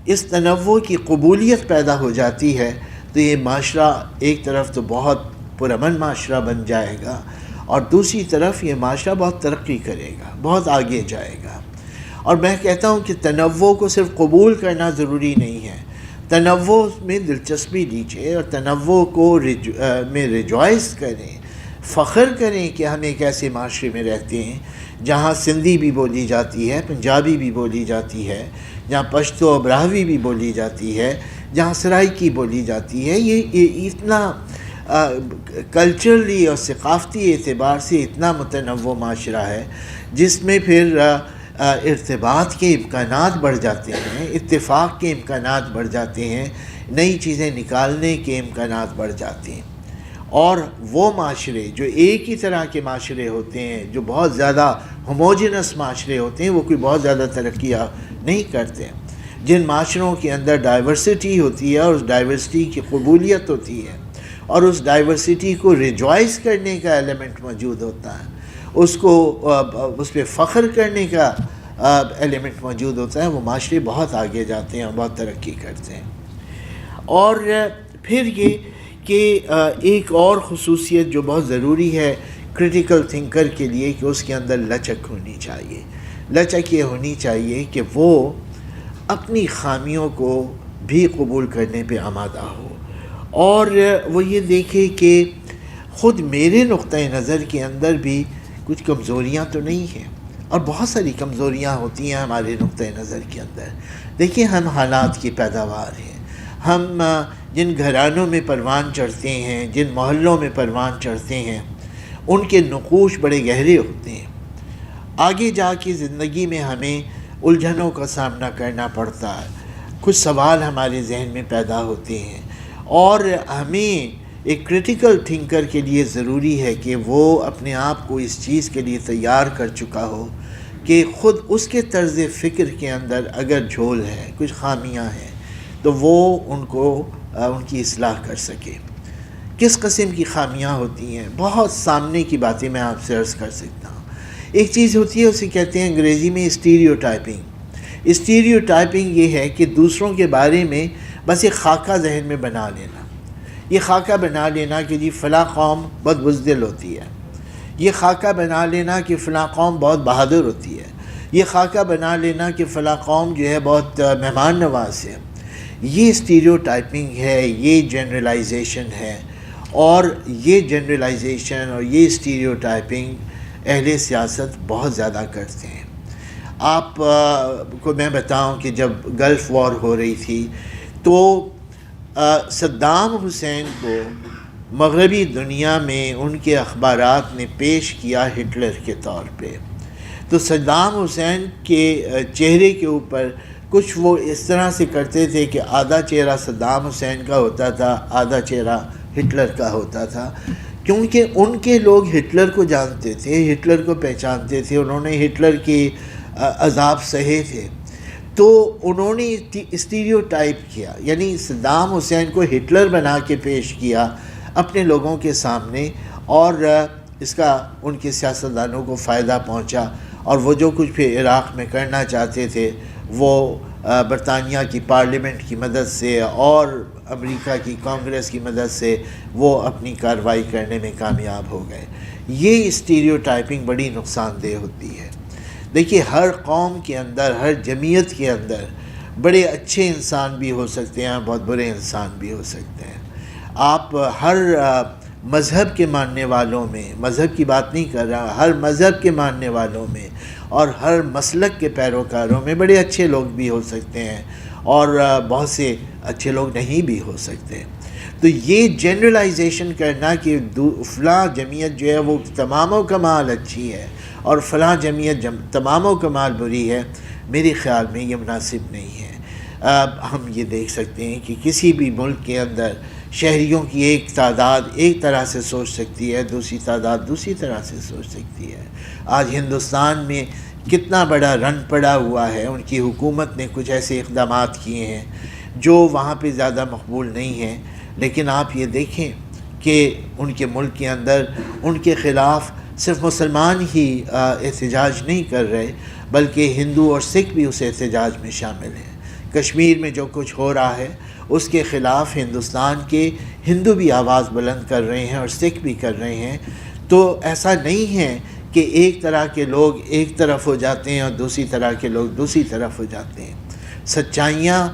اس تنوع کی قبولیت پیدا ہو جاتی ہے، تو یہ معاشرہ ایک طرف تو بہت پرامن معاشرہ بن جائے گا، اور دوسری طرف یہ معاشرہ بہت ترقی کرے گا، بہت آگے جائے گا۔ اور میں کہتا ہوں کہ تنوع کو صرف قبول کرنا ضروری نہیں ہے، تنوع میں دلچسپی لیجیے اور تنوع کو میں ریجوائز کریں، فخر کریں کہ ہم ایک ایسے معاشرے میں رہتے ہیں جہاں سندھی بھی بولی جاتی ہے، پنجابی بھی بولی جاتی ہے، جہاں پشتو اور براہوی بھی بولی جاتی ہے، جہاں سرائکی بولی جاتی ہے۔ یہ اتنا کلچرلی اور ثقافتی اعتبار سے اتنا متنوع معاشرہ ہے، جس میں پھر ارتباط کے امکانات بڑھ جاتے ہیں، اتفاق کے امکانات بڑھ جاتے ہیں، نئی چیزیں نکالنے کے امکانات بڑھ جاتے ہیں۔ اور وہ معاشرے جو ایک ہی طرح کے معاشرے ہوتے ہیں، جو بہت زیادہ ہوموجنس معاشرے ہوتے ہیں، وہ کوئی بہت زیادہ ترقی نہیں کرتے۔ جن معاشروں کے اندر ڈائیورسٹی ہوتی ہے اور اس ڈائیورسٹی کی قبولیت ہوتی ہے، اور اس ڈائیورسٹی کو ریجوائز کرنے کا ایلیمنٹ موجود ہوتا ہے، اس پہ فخر کرنے کا ایلیمنٹ موجود ہوتا ہے، وہ معاشرے بہت آگے جاتے ہیں اور بہت ترقی کرتے ہیں۔ اور پھر یہ کہ ایک اور خصوصیت جو بہت ضروری ہے کریٹیکل تھنکر کے لیے، کہ اس کے اندر لچک ہونی چاہیے۔ لچک یہ ہونی چاہیے کہ وہ اپنی خامیوں کو بھی قبول کرنے پہ آمادہ ہو، اور وہ یہ دیکھے کہ خود میرے نقطۂ نظر کے اندر بھی کچھ کمزوریاں تو نہیں ہیں، اور بہت ساری کمزوریاں ہوتی ہیں ہمارے نقطۂ نظر کے اندر۔ دیکھیں، ہم حالات کی پیداوار ہیں، ہم جن گھرانوں میں پروان چڑھتے ہیں، جن محلوں میں پروان چڑھتے ہیں، ان کے نقوش بڑے گہرے ہوتے ہیں۔ آگے جا کے زندگی میں ہمیں الجھنوں کا سامنا کرنا پڑتا ہے، کچھ سوال ہمارے ذہن میں پیدا ہوتے ہیں، اور ہمیں ایک کریٹیکل تھنکر کے لیے ضروری ہے کہ وہ اپنے آپ کو اس چیز کے لیے تیار کر چکا ہو کہ خود اس کے طرز فکر کے اندر اگر جھول ہے، کچھ خامیاں ہیں، تو وہ ان کی اصلاح کر سکے۔ کس قسم کی خامیاں ہوتی ہیں؟ بہت سامنے کی باتیں میں آپ سے عرض کر سکتا ہوں۔ ایک چیز ہوتی ہے، اسے کہتے ہیں انگریزی میں اسٹیریوٹائپنگ۔ اسٹیریوٹائپنگ یہ ہے کہ دوسروں کے بارے میں بس ایک خاکہ ذہن میں بنا لینا، یہ خاکہ بنا لینا کہ جی فلاں قوم بہت بزدل ہوتی ہے، یہ خاکہ بنا لینا کہ فلاں قوم بہت بہادر ہوتی ہے، یہ خاکہ بنا لینا کہ فلاں قوم جو ہے بہت مہمان نواز ہے۔ یہ اسٹیریوٹائپنگ ہے، یہ جنرلائزیشن ہے، اور یہ جنرلائزیشن اور یہ اسٹیریوٹائپنگ اہل سیاست بہت زیادہ کرتے ہیں۔ آپ کو میں بتاؤں کہ جب گلف وار ہو رہی تھی تو صدام حسین کو مغربی دنیا میں ان کے اخبارات نے پیش کیا ہٹلر کے طور پہ، تو صدام حسین کے چہرے کے اوپر کچھ وہ اس طرح سے کرتے تھے کہ آدھا چہرہ صدام حسین کا ہوتا تھا، آدھا چہرہ ہٹلر کا ہوتا تھا، کیونکہ ان کے لوگ ہٹلر کو جانتے تھے، ہٹلر کو پہچانتے تھے، انہوں نے ہٹلر کے عذاب سہے تھے، تو انہوں نے اسٹیریوٹائپ کیا، یعنی صدام حسین کو ہٹلر بنا کے پیش کیا اپنے لوگوں کے سامنے، اور اس کا ان کے سیاستدانوں کو فائدہ پہنچا، اور وہ جو کچھ بھی عراق میں کرنا چاہتے تھے وہ برطانیہ کی پارلیمنٹ کی مدد سے اور امریکہ کی کانگریس کی مدد سے وہ اپنی کارروائی کرنے میں کامیاب ہو گئے۔ یہ اسٹیریوٹائپنگ بڑی نقصان دہ ہوتی ہے۔ دیکھیے، ہر قوم کے اندر، ہر جمعیت کے اندر بڑے اچھے انسان بھی ہو سکتے ہیں، بہت برے انسان بھی ہو سکتے ہیں۔ آپ ہر مذہب کے ماننے والوں میں، مذہب کی بات نہیں کر رہا، ہر مذہب کے ماننے والوں میں اور ہر مسلک کے پیروکاروں میں بڑے اچھے لوگ بھی ہو سکتے ہیں، اور بہت سے اچھے لوگ نہیں بھی ہو سکتے۔ تو یہ جنرلائزیشن کرنا کہ فلاں جمعیت جو ہے وہ تمام و کمال اچھی ہے اور فلاں جمعیت تمام و کمال بری ہے، میرے خیال میں یہ مناسب نہیں ہے۔ ہم یہ دیکھ سکتے ہیں کہ کسی بھی ملک کے اندر شہریوں کی ایک تعداد ایک طرح سے سوچ سکتی ہے، دوسری تعداد دوسری طرح سے سوچ سکتی ہے۔ آج ہندوستان میں کتنا بڑا رن پڑا ہوا ہے، ان کی حکومت نے کچھ ایسے اقدامات کیے ہیں جو وہاں پہ زیادہ مقبول نہیں ہیں، لیکن آپ یہ دیکھیں کہ ان کے ملک کے اندر ان کے خلاف صرف مسلمان ہی احتجاج نہیں کر رہے، بلکہ ہندو اور سکھ بھی اس احتجاج میں شامل ہیں۔ کشمیر میں جو کچھ ہو رہا ہے اس کے خلاف ہندوستان کے ہندو بھی آواز بلند کر رہے ہیں اور سکھ بھی کر رہے ہیں۔ تو ایسا نہیں ہے کہ ایک طرح کے لوگ ایک طرف ہو جاتے ہیں اور دوسری طرح کے لوگ دوسری طرف ہو جاتے ہیں۔ سچائیاں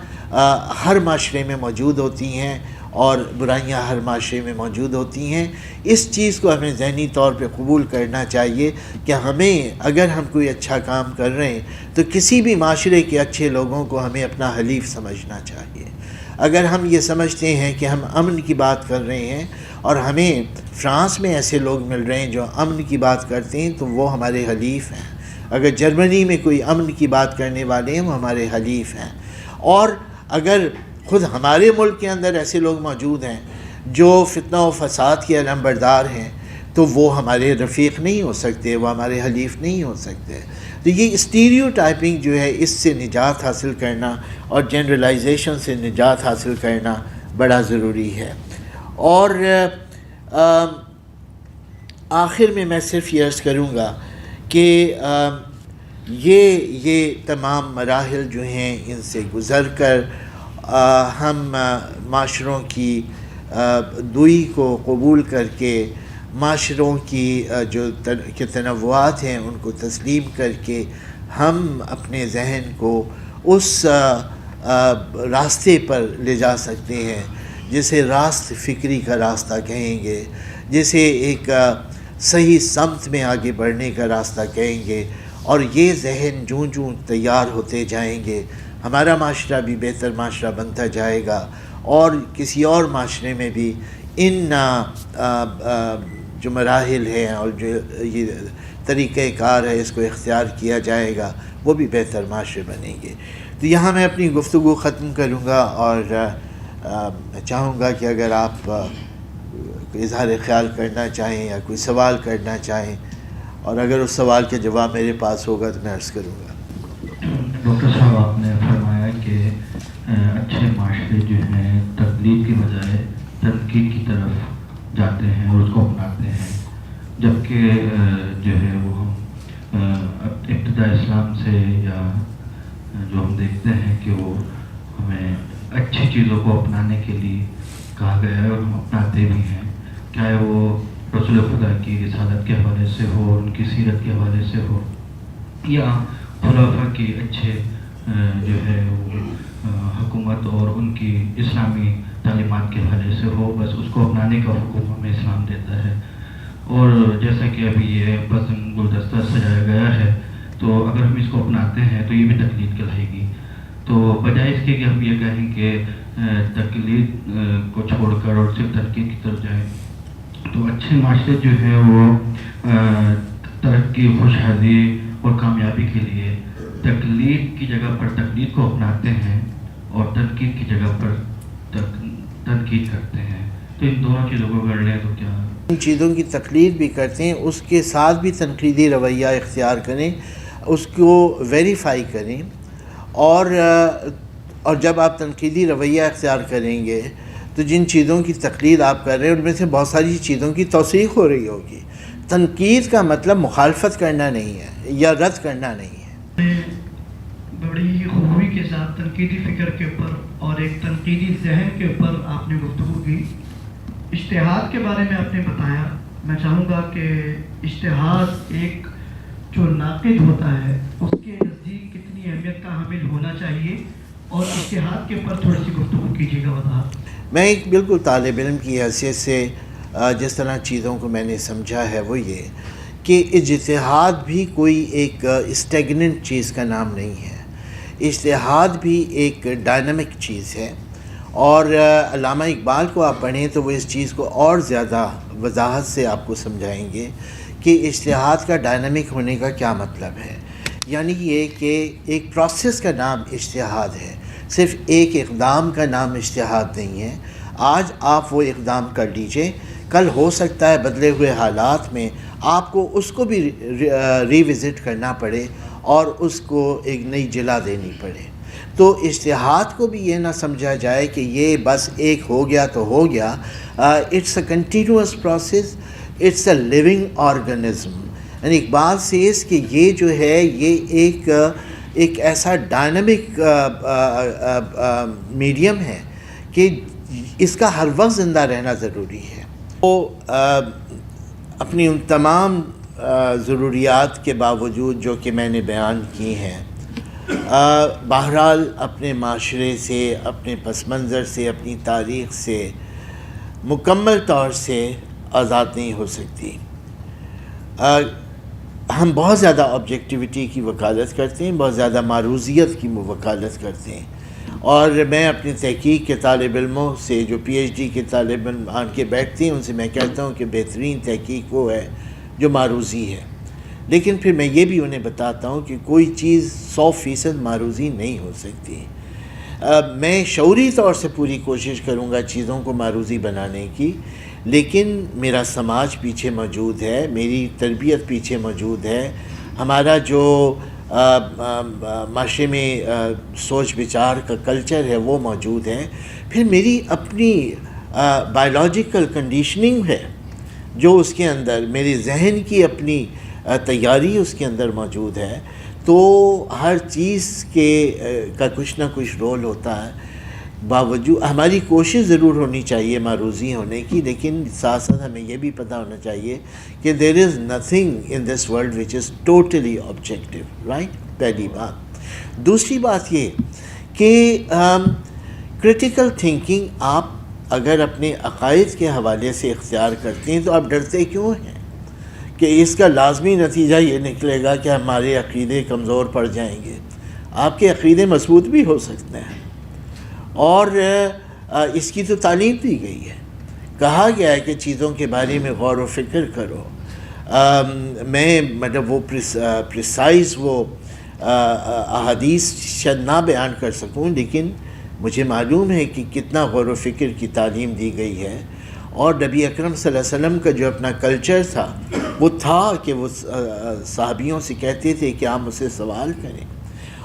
ہر معاشرے میں موجود ہوتی ہیں اور برائیاں ہر معاشرے میں موجود ہوتی ہیں۔ اس چیز کو ہمیں ذہنی طور پہ قبول کرنا چاہیے کہ ہمیں اگر ہم کوئی اچھا کام کر رہے ہیں تو کسی بھی معاشرے کے اچھے لوگوں کو ہمیں اپنا حلیف سمجھنا چاہیے۔ اگر ہم یہ سمجھتے ہیں کہ ہم امن کی بات کر رہے ہیں اور ہمیں فرانس میں ایسے لوگ مل رہے ہیں جو امن کی بات کرتے ہیں تو وہ ہمارے حلیف ہیں۔ اگر جرمنی میں کوئی امن کی بات کرنے والے ہیں وہ ہمارے حلیف ہیں، اور اگر خود ہمارے ملک کے اندر ایسے لوگ موجود ہیں جو فتنہ و فساد کے علمبردار ہیں تو وہ ہمارے رفیق نہیں ہو سکتے، وہ ہمارے حلیف نہیں ہو سکتے۔ تو یہ اسٹیریوٹائپنگ جو ہے اس سے نجات حاصل کرنا اور جنرلائزیشن سے نجات حاصل کرنا بڑا ضروری ہے۔ اور آخر میں صرف یہ عرض کروں گا کہ یہ تمام مراحل جو ہیں ان سے گزر کر ہم معاشروں کی دوئی کو قبول کر کے، معاشروں کی جو تنوعات ہیں ان کو تسلیم کر کے، ہم اپنے ذہن کو اس راستے پر لے جا سکتے ہیں جسے راست فکری کا راستہ کہیں گے، جسے ایک صحیح سمت میں آگے بڑھنے کا راستہ کہیں گے. اور یہ ذہن جوں جوں تیار ہوتے جائیں گے ہمارا معاشرہ بھی بہتر معاشرہ بنتا جائے گا، اور کسی اور معاشرے میں بھی ان جو مراحل ہیں اور جو یہ طریقہ کار ہے اس کو اختیار کیا جائے گا وہ بھی بہتر معاشرے بنیں گے. تو یہاں میں اپنی گفتگو ختم کروں گا، اور چاہوں گا کہ اگر آپ اظہار خیال کرنا چاہیں یا کوئی سوال کرنا چاہیں، اور اگر اس سوال کے جواب میرے پاس ہوگا تو میں عرض کروں گا. ڈاکٹر صاحب، آپ نے فرمایا کہ اچھے معاشرے جو ہیں تقلید کی بجائے تنقید کی طرف جاتے ہیں اور اس کو اپناتے ہیں، جبکہ جو ہے وہ ہم ابتداء اسلام سے یا جو ہم دیکھتے ہیں کہ وہ ہمیں اچھی چیزوں کو اپنانے کے لیے کہا گیا ہے اور ہم اپناتے بھی ہیں، چاہے وہ رسول خدا کی رسالت کے حوالے سے ہو، ان کی سیرت کے حوالے سے ہو، یا خلافہ کی اچھے جو ہے وہ حکومت اور ان کی اسلامی تعلیمات کے حوالے سے ہو. بس اس کو اپنانے کا حکم ہمیں اسلام دیتا ہے. اور جیسا کہ ابھی یہ پسند گلدستہ سجایا گیا ہے، تو اگر ہم اس کو اپناتے ہیں تو یہ بھی تقلید کہلائے گی. تو بجائے اس کے کہ ہم یہ کہیں کہ تقلید کو چھوڑ کر اور صرف تنقید کی طرف جائیں، تو اچھے معاشرے جو ہے وہ ترقی، خوشحالی اور کامیابی کے لیے تقلید کی جگہ پر تقلید کو اپناتے ہیں اور تنقید کی جگہ پر تنقید کرتے ہیں. تو ان دونوں چیزوں کو کر لیں تو کیا ان چیزوں کی تقلید بھی کرتے ہیں، اس کے ساتھ بھی تنقیدی رویہ اختیار کریں، اس کو ویریفائی کریں. اور جب آپ تنقیدی رویہ اختیار کریں گے تو جن چیزوں کی تقلید آپ کر رہے ہیں ان میں سے بہت ساری چیزوں کی توثیق ہو رہی ہوگی. تنقید کا مطلب مخالفت کرنا نہیں ہے یا رد کرنا نہیں ہے. بڑی ہی خوبی کے ساتھ تنقیدی فکر کے اوپر اور ایک تنقیدی ذہن کے اوپر آپ نے گفتگو کی. اجتہاد کے بارے میں آپ نے بتایا. میں چاہوں گا کہ اجتہاد ایک جو ناقد ہوتا ہے اس کے نزدیک کتنی اہمیت کا حامل ہونا چاہیے، اور اجتہاد کے اوپر تھوڑی سی گفتگو کیجیے گا. وضاحت. میں ایک بالکل طالب علم کی حیثیت سے جس طرح چیزوں کو میں نے سمجھا ہے وہ یہ کہ اجتہاد بھی کوئی ایک اسٹیگننٹ چیز کا نام نہیں ہے. اجتہاد بھی ایک ڈائنامک چیز ہے، اور علامہ اقبال کو آپ پڑھیں تو وہ اس چیز کو اور زیادہ وضاحت سے آپ کو سمجھائیں گے کہ اجتہاد کا ڈائنامک ہونے کا کیا مطلب ہے. یعنی یہ کہ ایک پروسیس کا نام اجتہاد ہے، صرف ایک اقدام کا نام اجتہاد نہیں ہے. آج آپ وہ اقدام کر لیجئے، کل ہو سکتا ہے بدلے ہوئے حالات میں آپ کو اس کو بھی ریوزٹ کرنا پڑے اور اس کو ایک نئی جلا دینی پڑے. تو اجتہاد کو بھی یہ نہ سمجھا جائے کہ یہ بس ایک ہو گیا تو ہو گیا. It's a continuous process, it's a living organism. یعنی اقبال سیز کہ یہ جو ہے یہ ایک ایسا ڈائنامک میڈیم ہے کہ اس کا ہر وقت زندہ رہنا ضروری ہے. وہ اپنی ان تمام ضروریات کے باوجود جو کہ میں نے بیان کی ہیں، بہرحال اپنے معاشرے سے، اپنے پس منظر سے، اپنی تاریخ سے مکمل طور سے آزاد نہیں ہو سکتی. ہم بہت زیادہ آبجیکٹیوٹی کی وکالت کرتے ہیں، بہت زیادہ معروضیت کی وکالت کرتے ہیں، اور میں اپنی تحقیق کے طالب علموں سے جو پی ایچ ڈی کے طالب علم آن کے بیٹھتے ہیں ان سے میں کہتا ہوں کہ بہترین تحقیق وہ ہے جو معروضی ہے. لیکن پھر میں یہ بھی انہیں بتاتا ہوں کہ کوئی چیز 100% معروضی نہیں ہو سکتی. میں شعوری طور سے پوری کوشش کروں گا چیزوں کو معروضی بنانے کی، لیکن میرا سماج پیچھے موجود ہے، میری تربیت پیچھے موجود ہے، ہمارا جو معاشرے میں سوچ بچار کا کلچر ہے وہ موجود ہے، پھر میری اپنی بائیولوجیکل کنڈیشننگ ہے جو اس کے اندر، میری ذہن کی اپنی تیاری اس کے اندر موجود ہے. تو ہر چیز کا کچھ نہ کچھ رول ہوتا ہے. باوجود ہماری کوشش ضرور ہونی چاہیے معروضی ہونے کی، لیکن ساتھ ساتھ ہمیں یہ بھی پتہ ہونا چاہیے کہ there is nothing in this world which is totally objective. Right, پہلی بات. دوسری بات یہ کہ کرٹیکل تھنکنگ آپ اگر اپنے عقائد کے حوالے سے اختیار کرتے ہیں تو آپ ڈرتے کیوں ہیں کہ اس کا لازمی نتیجہ یہ نکلے گا کہ ہمارے عقیدے کمزور پڑ جائیں گے. آپ کے عقیدے مضبوط بھی ہو سکتے ہیں, اور اس کی تو تعلیم دی گئی ہے, کہا گیا ہے کہ چیزوں کے بارے میں غور و فکر کرو. میں مطلب وہ پریسائز وہ احادیث شاید نہ بیان کر سکوں, لیکن مجھے معلوم ہے کہ کتنا غور و فکر کی تعلیم دی گئی ہے. اور نبی اکرم صلی اللہ علیہ وسلم کا جو اپنا کلچر تھا وہ تھا کہ وہ صحابیوں سے کہتے تھے کہ آپ مجھ سے سوال کریں,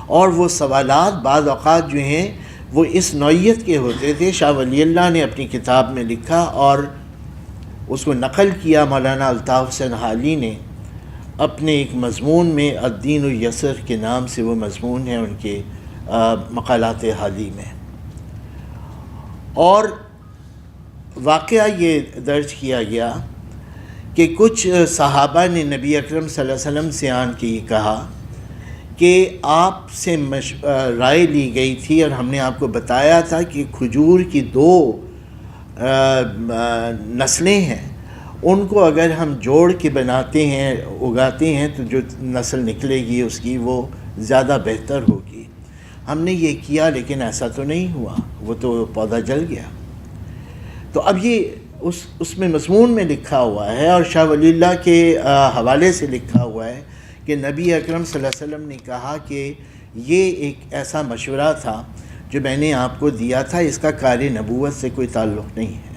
اور وہ سوالات بعض اوقات جو ہیں وہ اس نوعیت کے ہوتے تھے. شاہ ولی اللہ نے اپنی کتاب میں لکھا اور اس کو نقل کیا مولانا الطاف حسین حالی نے اپنے ایک مضمون میں, الدین الیسر کے نام سے وہ مضمون ہے ان کے مقالات حالی میں. اور واقعہ یہ درج کیا گیا کہ کچھ صحابہ نے نبی اکرم صلی اللہ علیہ وسلم سے آن کے یہ کہا کہ آپ سے رائے لی گئی تھی اور ہم نے آپ کو بتایا تھا کہ کھجور کی 2 نسلیں ہیں, ان کو اگر ہم جوڑ کے بناتے ہیں, اگاتے ہیں, تو جو نسل نکلے گی اس کی وہ زیادہ بہتر ہوگی. ہم نے یہ کیا لیکن ایسا تو نہیں ہوا, وہ تو پودا جل گیا. تو اب یہ اس میں مضمون میں لکھا ہوا ہے اور شاہ ولی اللہ کے حوالے سے لکھا ہوا ہے کہ نبی اکرم صلی اللہ علیہ وسلم نے کہا کہ یہ ایک ایسا مشورہ تھا جو میں نے آپ کو دیا تھا, اس کا کار نبوت سے کوئی تعلق نہیں ہے.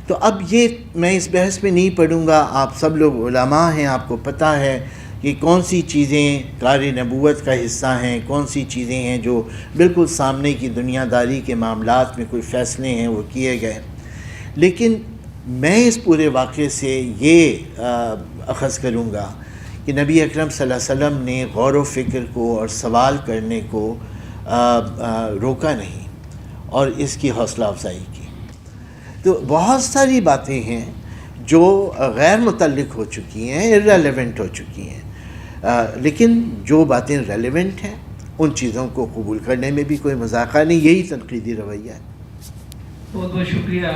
تو اب یہ میں اس بحث میں نہیں پڑھوں گا, آپ سب لوگ علماء ہیں, آپ کو پتہ ہے کہ کون سی چیزیں کار نبوت کا حصہ ہیں, کون سی چیزیں ہیں جو بالکل سامنے کی دنیا داری کے معاملات میں کوئی فیصلے ہیں وہ کیے گئے. لیکن میں اس پورے واقعے سے یہ اخذ کروں گا کہ نبی اکرم صلی اللہ علیہ وسلم نے غور و فکر کو اور سوال کرنے کو روکا نہیں اور اس کی حوصلہ افزائی کی. تو بہت ساری باتیں ہیں جو غیر متعلق ہو چکی ہیں, irrelevant ہو چکی ہیں, لیکن جو باتیں ریلیونٹ ہیں ان چیزوں کو قبول کرنے میں بھی کوئی مذاقہ نہیں. یہی تنقیدی رویہ ہے. بہت بہت شکریہ.